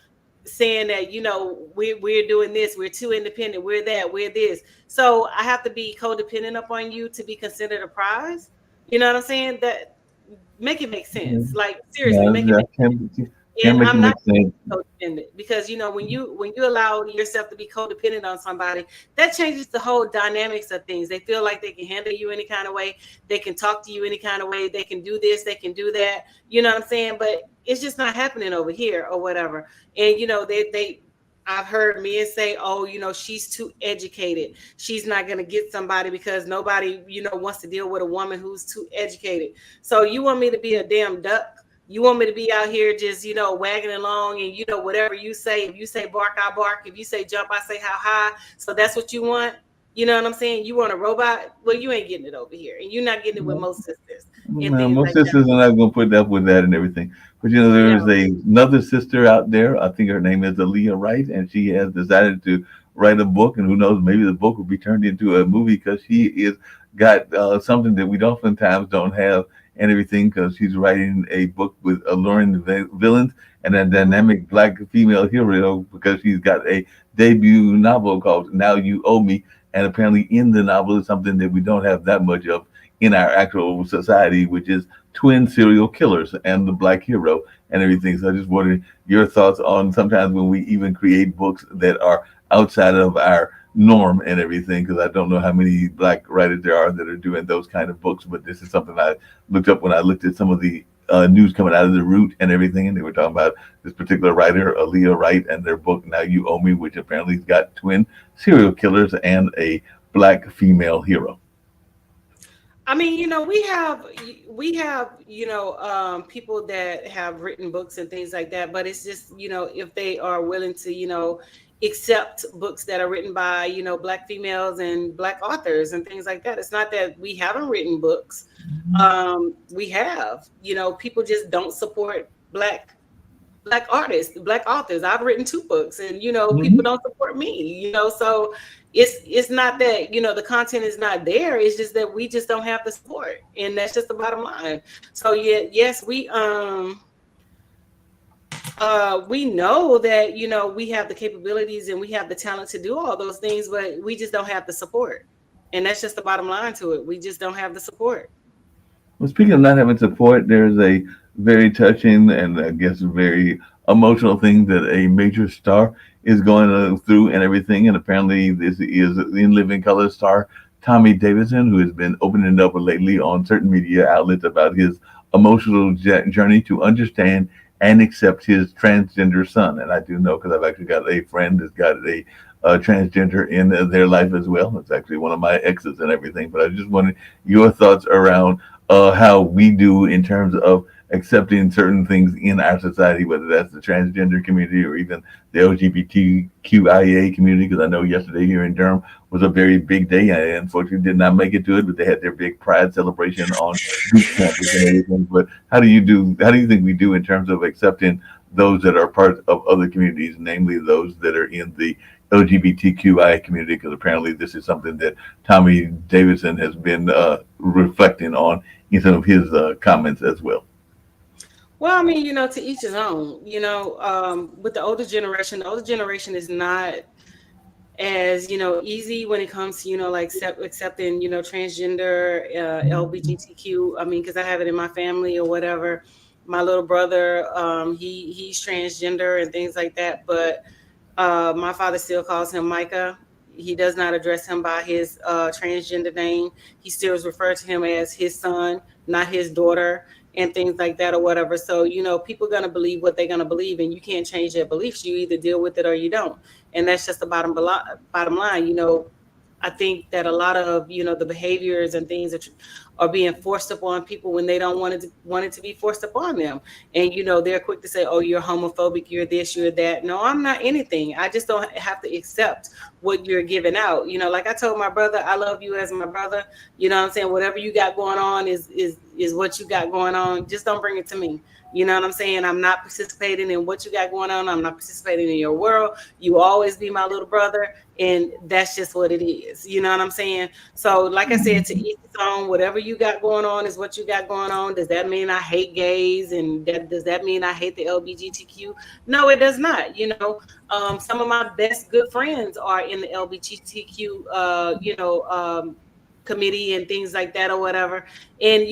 saying that, we're doing this, we're too independent, we're that, we're this. So I have to be codependent upon you to be considered a prize. You know what I'm saying? That make it make sense. Like seriously, make it make sense. And I'm not codependent because when you allow yourself to be codependent on somebody, that changes the whole dynamics of things. They feel like they can handle you any kind of way, they can talk to you any kind of way, they can do this, they can do that. You know what I'm saying? But it's just not happening over here or whatever. And I've heard men say, oh, she's too educated. She's not going to get somebody because nobody, wants to deal with a woman who's too educated. So you want me to be a damn duck? You want me to be out here just, wagging along and, whatever you say. If you say bark, I bark. If you say jump, I say how high. So that's what you want. You know what I'm saying? You want a robot? Well, you ain't getting it over here. And you're not getting it with most sisters. No, most sisters are not going to put up with that and everything. But, there is another sister out there. I think her name is Aaliyah Wright, and she has decided to write a book. And who knows, maybe the book will be turned into a movie because she is got something that we oftentimes don't have and everything, because she's writing a book with alluring villains and a dynamic Black female hero, because she's got a debut novel called Now You Owe Me. And apparently in the novel is something that we don't have that much of in our actual society, which is twin serial killers and the Black hero and everything. So I just wondered your thoughts on sometimes when we even create books that are outside of our norm and everything, because I don't know how many Black writers there are that are doing those kind of books. But this is something I looked up when I looked at some of the news coming out of the Root and everything, and they were talking about this particular writer, Aaliyah Wright, and their book Now You Owe Me, which apparently has got twin serial killers and a Black female hero. I mean, we have people that have written books and things like that, but it's just, if they are willing to, accept books that are written by, Black females and Black authors and things like that. It's not that we haven't written books. We have, people just don't support Black artists, Black authors. I've written 2 books and, people don't support me, so it's not that, the content is not there. It's just that we just don't have the support. And that's just the bottom line. So yes, we know that, we have the capabilities and we have the talent to do all those things, but we just don't have the support. And that's just the bottom line to it. We just don't have the support. Well, speaking of not having support, there's a very touching and I guess very emotional thing that a major star is going through and everything. And apparently this is In Living Color star Tommy Davidson, who has been opening up lately on certain media outlets about his emotional journey to understand and accept his transgender son. And I do know because I've actually got a friend that's got a transgender in their life as well. It's actually one of my exes and everything. But I just wanted your thoughts around how we do in terms of accepting certain things in our society, whether that's the transgender community or even the LGBTQIA community, because I know yesterday here in Durham was a very big day. I unfortunately did not make it to it, but they had their big pride celebration on Duke campus and everything. But how do you think we do in terms of accepting those that are part of other communities, namely those that are in the LGBTQI community? Because apparently this is something that Tommy Davidson has been reflecting on in some of his comments as well. Well, I mean, to each his own. With the older generation is not as easy when it comes to like accepting transgender, LGBTQ. I mean, because I have it in my family or whatever. My little brother, he's transgender and things like that, but my father still calls him Micah. He does not address him by his transgender name. He still refers to him as his son, not his daughter, and things like that or whatever. So, people are going to believe what they're going to believe, and you can't change their beliefs. You either deal with it or you don't. And that's just the bottom line. I think that a lot of the behaviors and things that are being forced upon people when they don't want it to be forced upon them, and they're quick to say, "Oh, you're homophobic, you're this, you're that." No, I'm not anything. I just don't have to accept what you're giving out. Like I told my brother, I love you as my brother. You know what I'm saying? Whatever you got going on is what you got going on. Just don't bring it to me. You know what I'm saying? I'm not participating in what you got going on. I'm not participating in your world. You always be my little brother. And that's just what it is. You know what I'm saying? So like I said, to each his own, whatever you got going on is what you got going on. Does that mean I hate gays? And does that mean I hate the LGBTQ? No, it does not. Some of my best good friends are in the LGBTQ, committee and things like that or whatever. And,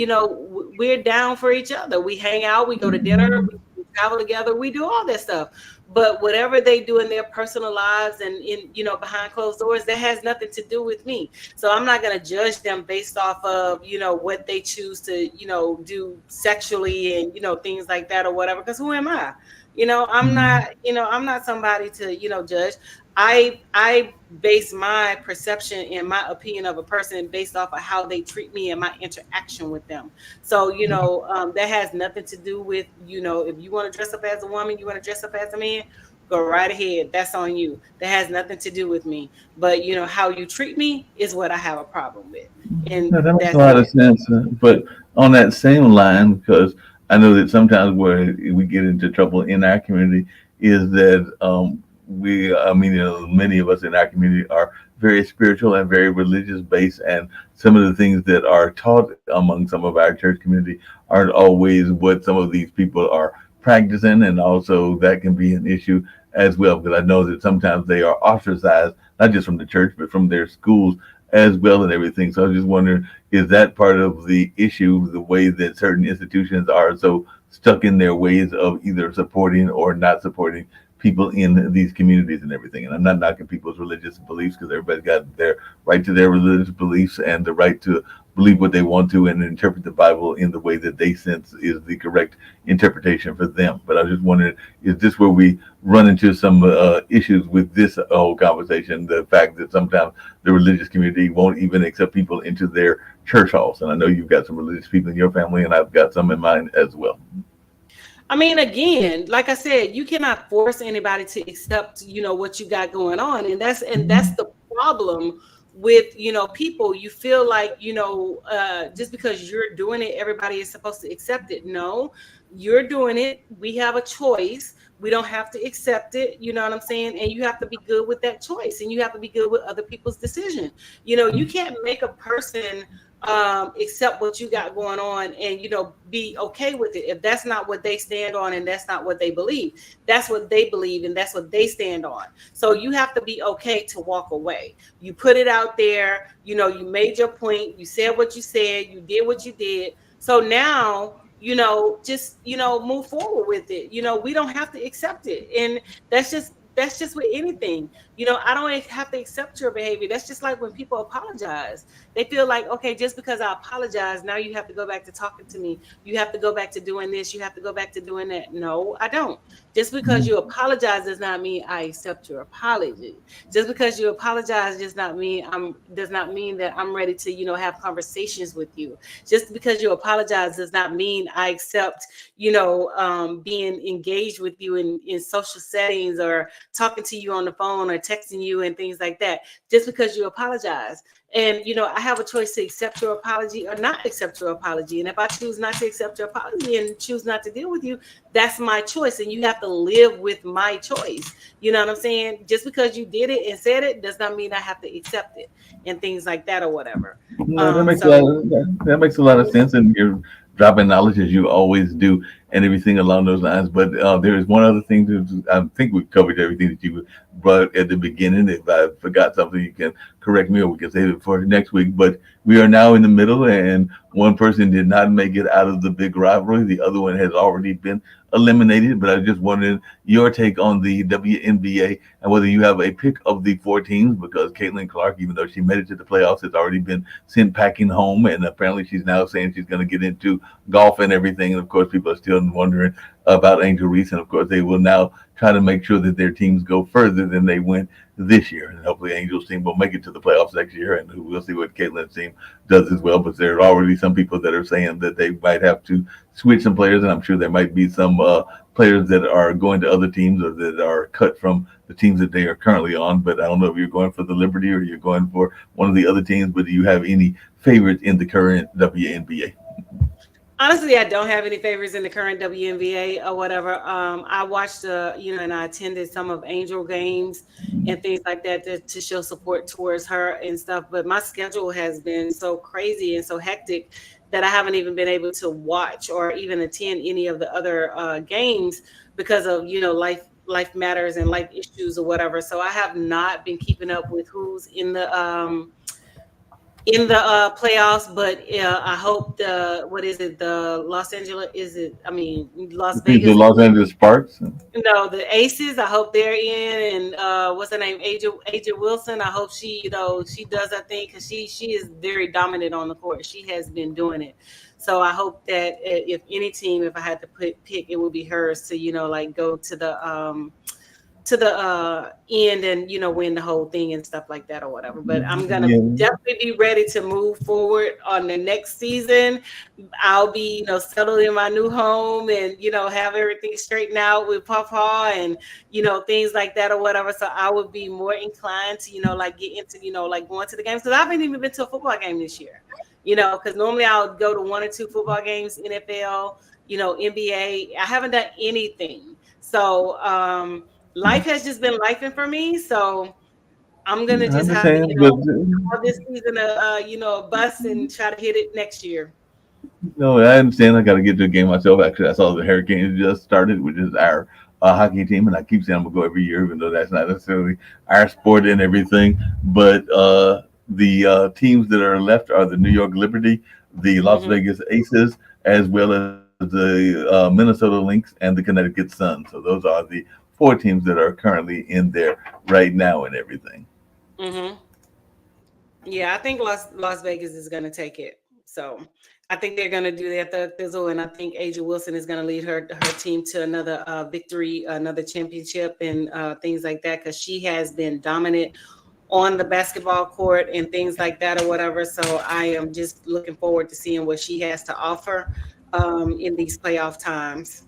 we're down for each other. We hang out, we go to dinner, we travel together, we do all that stuff. But whatever they do in their personal lives and behind closed doors, that has nothing to do with me. So I'm not going to judge them based off of, what they choose to, do sexually and, things like that or whatever. Because who am I? I'm not somebody to, judge. I base my perception and my opinion of a person based off of how they treat me and my interaction with them. So, that has nothing to do with, if you want to dress up as a woman, you want to dress up as a man, go right ahead. That's on you. That has nothing to do with me. But, how you treat me is what I have a problem with. And that makes a lot of sense. But on that same line, because I know that sometimes where we get into trouble in our community is that many of us in our community are very spiritual and very religious based, and some of the things that are taught among some of our church community aren't always what some of these people are practicing, and also that can be an issue as well, because I know that sometimes they are ostracized, not just from the church, but from their schools as well and everything. So I was just wondering, is that part of the issue, the way that certain institutions are so stuck in their ways of either supporting or not supporting people in these communities and everything? And I'm not knocking people's religious beliefs, because everybody's got their right to their religious beliefs and the right to believe what they want to and interpret the Bible in the way that they sense is the correct interpretation for them. But I was just wondering, is this where we run into some issues with this whole conversation? The fact that sometimes the religious community won't even accept people into their church halls. And I know you've got some religious people in your family, and I've got some in mine as well. I mean, again, like I said, you cannot force anybody to accept, what you got going on. And that's the problem with, people. You feel like, just because you're doing it, everybody is supposed to accept it. No, you're doing it. We have a choice. We don't have to accept it. You know what I'm saying? And you have to be good with that choice, and you have to be good with other people's decision. You can't make a person accept what you got going on and be okay with it if that's not what they stand on and that's not what they believe. That's what they believe and that's what they stand on. So you have to be okay to walk away. You put it out there, you made your point, you said what you said, you did what you did. So now just move forward with it. We don't have to accept it. And that's just with anything. I don't have to accept your behavior. That's just like when people apologize. They feel like, okay, just because I apologize, now you have to go back to talking to me. You have to go back to doing this. You have to go back to doing that. No, I don't. Just because you apologize does not mean I accept your apology. Just because you apologize does not mean that I'm ready to, have conversations with you. Just because you apologize does not mean I accept, being engaged with you in social settings or talking to you on the phone or texting you and things like that. Just because you apologize. And, I have a choice to accept your apology or not accept your apology. And if I choose not to accept your apology and choose not to deal with you, that's my choice. And you have to live with my choice. You know what I'm saying? Just because you did it and said it does not mean I have to accept it and things like that or whatever. No, that makes a lot of sense. And you're dropping knowledge as you always do and everything along those lines. But there is one other thing to, I think we've covered everything that you brought at the beginning. If I forgot something, you can correct me or we can save it for next week. But we are now in the middle, and one person did not make it out of the big rivalry. The other one has already been eliminated. But I just wanted your take on the WNBA and whether you have a pick of the four teams, because Caitlin Clark, even though she made it to the playoffs, has already been sent packing home. And apparently she's now saying she's going to get into golf and everything. And of course, people are still wondering about Angel Reese. And of course, they will now try to make sure that their teams go further than they went this year. And hopefully Angel's team will make it to the playoffs next year. And we'll see what Caitlin's team does as well. But there are already some people that are saying that they might have to switch some players. And I'm sure there might be some players that are going to other teams or that are cut from the teams that they are currently on. But I don't know if you're going for the Liberty or you're going for one of the other teams. But do you have any favorites in the current WNBA? Honestly, I don't have any favorites in the current WNBA or whatever. I watched, and I attended some of Angel games and things like that to show support towards her and stuff. But my schedule has been so crazy and so hectic that I haven't even been able to watch or even attend any of the other games because of, life matters and life issues or whatever. So I have not been keeping up with who's in the playoffs, but I hope Las Vegas, the Los Angeles Sparks. The Aces. I hope they're in, and what's her name, Aja Wilson. I hope she does her thing because she is very dominant on the court. She has been doing it. So I hope that if any team, if I had to pick, it would be hers to go to the end and win the whole thing and stuff like that or whatever. But I'm gonna definitely be ready to move forward on the next season. I'll be settled in my new home and have everything straightened out with Papa and things like that or whatever. So I would be more inclined to get into going to the games, because I haven't even been to a football game this year. Because normally I'll go to one or two football games, NFL, NBA. I haven't done anything. So life has just been lifing for me, so I'm gonna just have to, all this season, a bus and try to hit it next year. No, I understand. I got to get to a game myself. Actually, I saw the Hurricanes just started, which is our hockey team, and I keep saying I'm gonna go every year, even though that's not necessarily our sport and everything. But the teams that are left are the New York Liberty, the Las Vegas Aces, as well as the Minnesota Lynx and the Connecticut Sun. So those are the four teams that are currently in there right now and everything. Yeah, I think Las Vegas is going to take it. So I think they're going to do that thizzle, and I think Aja Wilson is going to lead her team to another victory, another championship, and things like that, because she has been dominant on the basketball court and things like that or whatever. So I am just looking forward to seeing what she has to offer in these playoff times.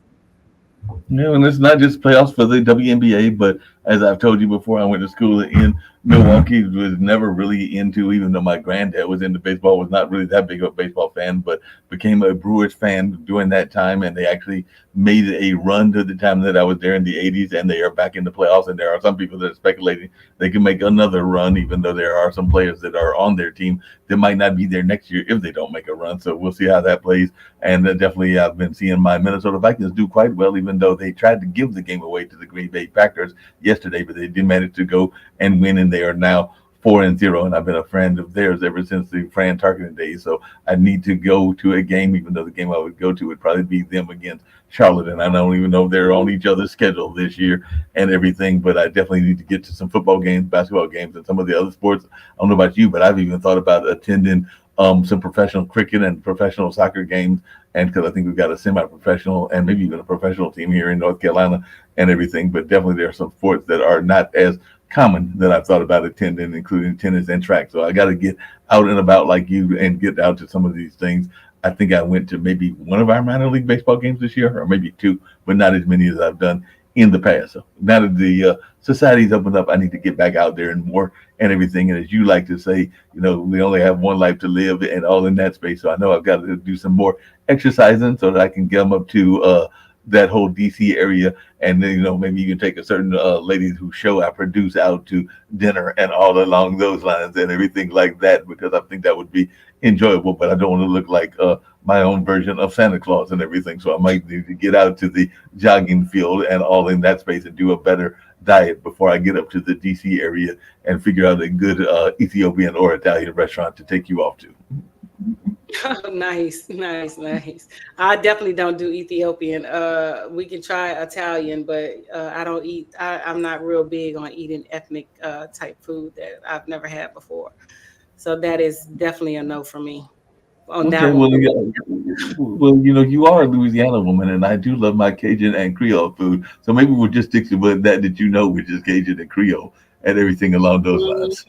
And it's not just playoffs for the WNBA, but as I've told you before, I went to school in Milwaukee, was never really into, even though my granddad was into baseball, was not really that big of a baseball fan, but became a Brewers fan during that time. And they actually made a run to the time that I was there in the 80s, and they are back in the playoffs. And there are some people that are speculating they can make another run, even though there are some players that are on their team that might not be there next year if they don't make a run. So we'll see how that plays. And definitely I've been seeing my Minnesota Vikings do quite well, even though they tried to give the game away to the Green Bay Packers yesterday, but they did manage to go and win, and they are now 4-0, and I've been a friend of theirs ever since the Fran Tarkenton days. So I need to go to a game, even though the game I would go to would probably be them against Charlotte, and I don't even know if they're on each other's schedule this year and everything. But I definitely need to get to some football games, basketball games, and some of the other sports. I don't know about you, but I've even thought about attending some professional cricket and professional soccer games, and because I think we've got a semi-professional and maybe even a professional team here in North Carolina and everything. But definitely there are some sports that are not as common that I've thought about attending, including tennis and track. So I got to get out and about like you and get out to some of these things. I think I went to maybe one of our minor league baseball games this year, or maybe two, but not as many as I've done in the past. So now that the society's opened up, I need to get back out there and more and everything. And as you like to say, we only have one life to live, and all in that space. So I know I've got to do some more exercising so that I can get them up to that whole DC area, and then maybe you can take a certain lady whose show I produce out to dinner and all along those lines and everything like that, because I think that would be enjoyable. But I don't want to look like my own version of Santa Claus and everything, so I might need to get out to the jogging field and all in that space and do a better diet before I get up to the DC area and figure out a good Ethiopian or Italian restaurant to take you off to. Oh, nice. I definitely don't do Ethiopian. We can try Italian, but I don't eat. I'm not real big on eating ethnic type food that I've never had before. So that is definitely a no for me. On Okay, that well, one. well, you are a Louisiana woman, and I do love my Cajun and Creole food. So maybe we'll just stick to that which is Cajun and Creole and everything along those lines.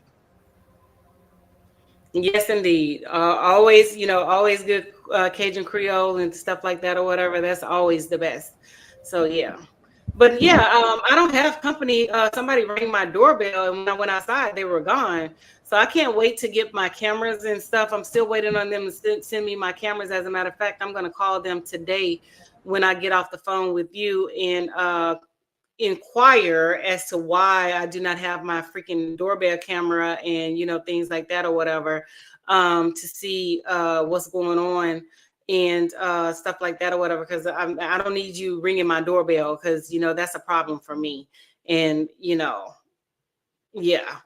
Yes, indeed. Always, always good Cajun Creole and stuff like that or whatever. That's always the best. So yeah. But yeah, I don't have company. Somebody rang my doorbell, and when I went outside, they were gone. So I can't wait to get my cameras and stuff. I'm still waiting on them to send me my cameras. As a matter of fact, I'm going to call them today when I get off the phone with you and inquire as to why I do not have my freaking doorbell camera and things like that or whatever, to see what's going on and stuff like that or whatever, because I don't need you ringing my doorbell, because that's a problem for me. And yeah.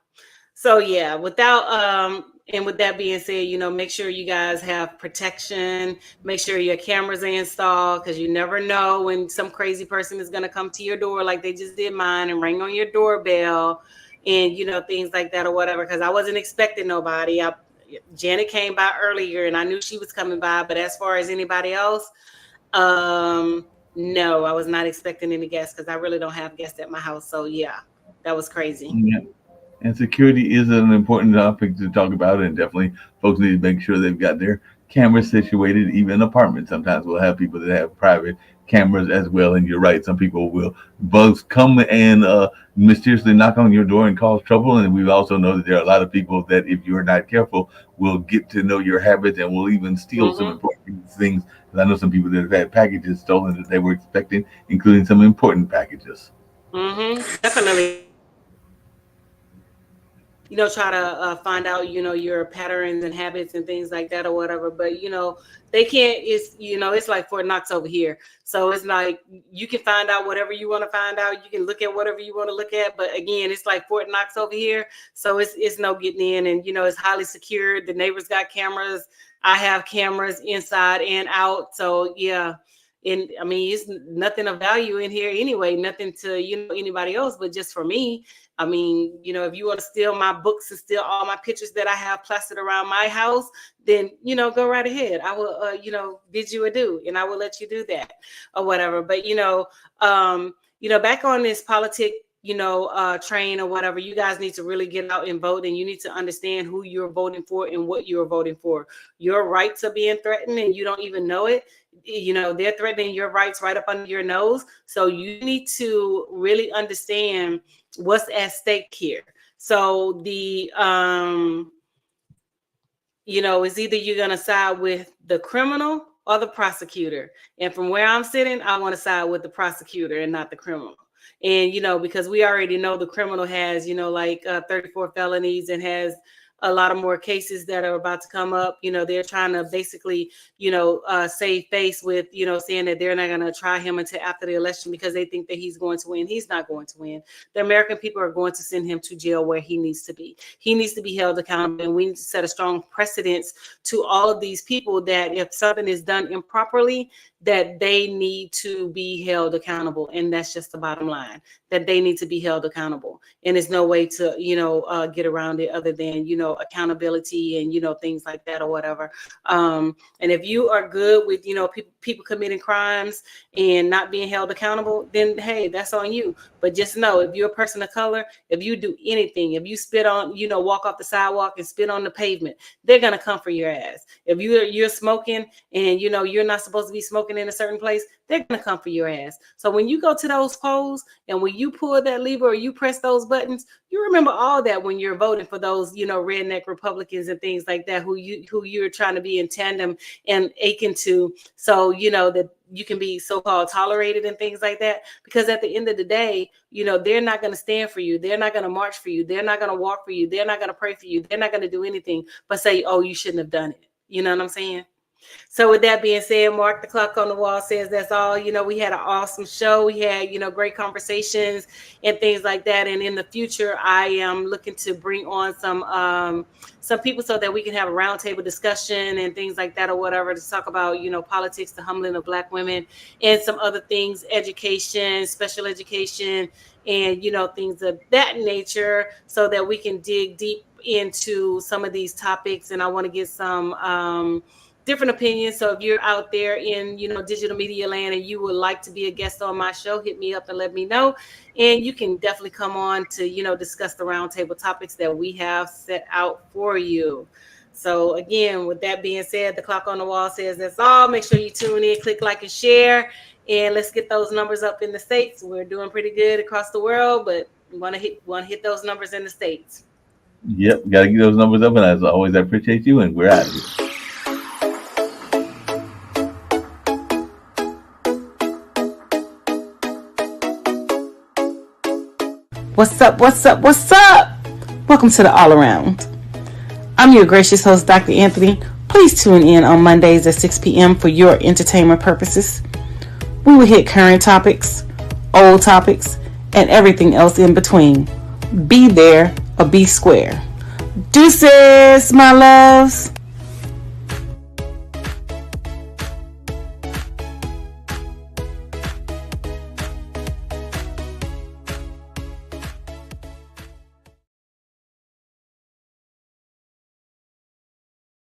So yeah, with that being said, make sure you guys have protection. Make sure your cameras are installed, because you never know when some crazy person is going to come to your door like they just did mine and ring on your doorbell and things like that or whatever. Because I wasn't expecting nobody. Janet came by earlier and I knew she was coming by, but as far as anybody else, no, I was not expecting any guests, because I really don't have guests at my house. So yeah, that was crazy. Yeah. And security is an important topic to talk about, and definitely folks need to make sure they've got their cameras situated. Even apartments, sometimes we'll have people that have private cameras as well. And you're right, some people will bugs come and mysteriously knock on your door and cause trouble. And we also know that there are a lot of people that, if you're not careful, will get to know your habits and will even steal some important things. I know some people that have had packages stolen that they were expecting, including some important packages. Definitely. Try to find out, your patterns and habits and things like that or whatever. But, they can't, it's like Fort Knox over here. So it's like, you can find out whatever you want to find out. You can look at whatever you want to look at. But again, it's like Fort Knox over here. So it's no getting in, and, it's highly secured. The neighbors got cameras. I have cameras inside and out. So yeah. And I mean, it's nothing of value in here anyway, nothing to, anybody else, but just for me. I mean, if you want to steal my books and steal all my pictures that I have plastered around my house, then, go right ahead. I will, bid you adieu, and I will let you do that or whatever. But, back on this politic, train or whatever, you guys need to really get out and vote, and you need to understand who you're voting for and what you're voting for. Your rights are being threatened and you don't even know it. They're threatening your rights right up under your nose. So you need to really understand what's at stake here. So the it's either you're going to side with the criminal or the prosecutor. And from where I'm sitting, I want to side with the prosecutor and not the criminal. And because we already know the criminal has 34 felonies and has a lot of more cases that are about to come up. They're trying to basically, save face with, saying that they're not going to try him until after the election because they think that he's going to win. He's not going to win. The American people are going to send him to jail where he needs to be. He needs to be held accountable. And we need to set a strong precedence to all of these people that if something is done improperly, that they need to be held accountable. And that's just the bottom line, that they need to be held accountable. And there's no way to, get around it other than, accountability and, things like that or whatever. And if you are good with, people committing crimes and not being held accountable, then, hey, that's on you. But just know, if you're a person of color, if you do anything, if you spit on, walk off the sidewalk and spit on the pavement, they're going to come for your ass. If you're smoking and, you're not supposed to be smoking in a certain place, they're going to come for your ass. So when you go to those polls and when you pull that lever or you press those buttons, you remember all that when you're voting for those, redneck Republicans and things like that, who you're trying to be in tandem and aching to. So, that you can be so-called tolerated and things like that, because at the end of the day, you know, they're not going to stand for you. They're not going to march for you. They're not going to walk for you. They're not going to pray for you. They're not going to do anything but say, oh, you shouldn't have done it. You know what I'm saying? So with that being said, Mark the Clock on the Wall says that's all. You know, we had an awesome show. We had, you know, great conversations and things like that. And in the future, I am looking to bring on some people so that we can have a roundtable discussion and things like that or whatever to talk about, you know, politics, the humbling of Black women, and some other things, education, special education, and, you know, things of that nature, so that we can dig deep into some of these topics. And I want to get some different opinions. So if you're out there in, you know, digital media land and you would like to be a guest on my show, hit me up and let me know. And you can definitely come on to, you know, discuss the roundtable topics that we have set out for you. So again, with that being said, the Clock on the Wall says that's all. Make sure you tune in, click like and share, and let's get those numbers up in the States. We're doing pretty good across the world, but we want to hit those numbers in the States. Yep, got to get those numbers up. And as always, I appreciate you, and we're out of here. What's up? What's up? What's up? Welcome to the All Around. I'm your gracious host, Dr. Anthony. Please tune in on Mondays at 6 p.m. for your entertainment purposes. We will hit current topics, old topics, and everything else in between. Be there or be square. Deuces, my loves.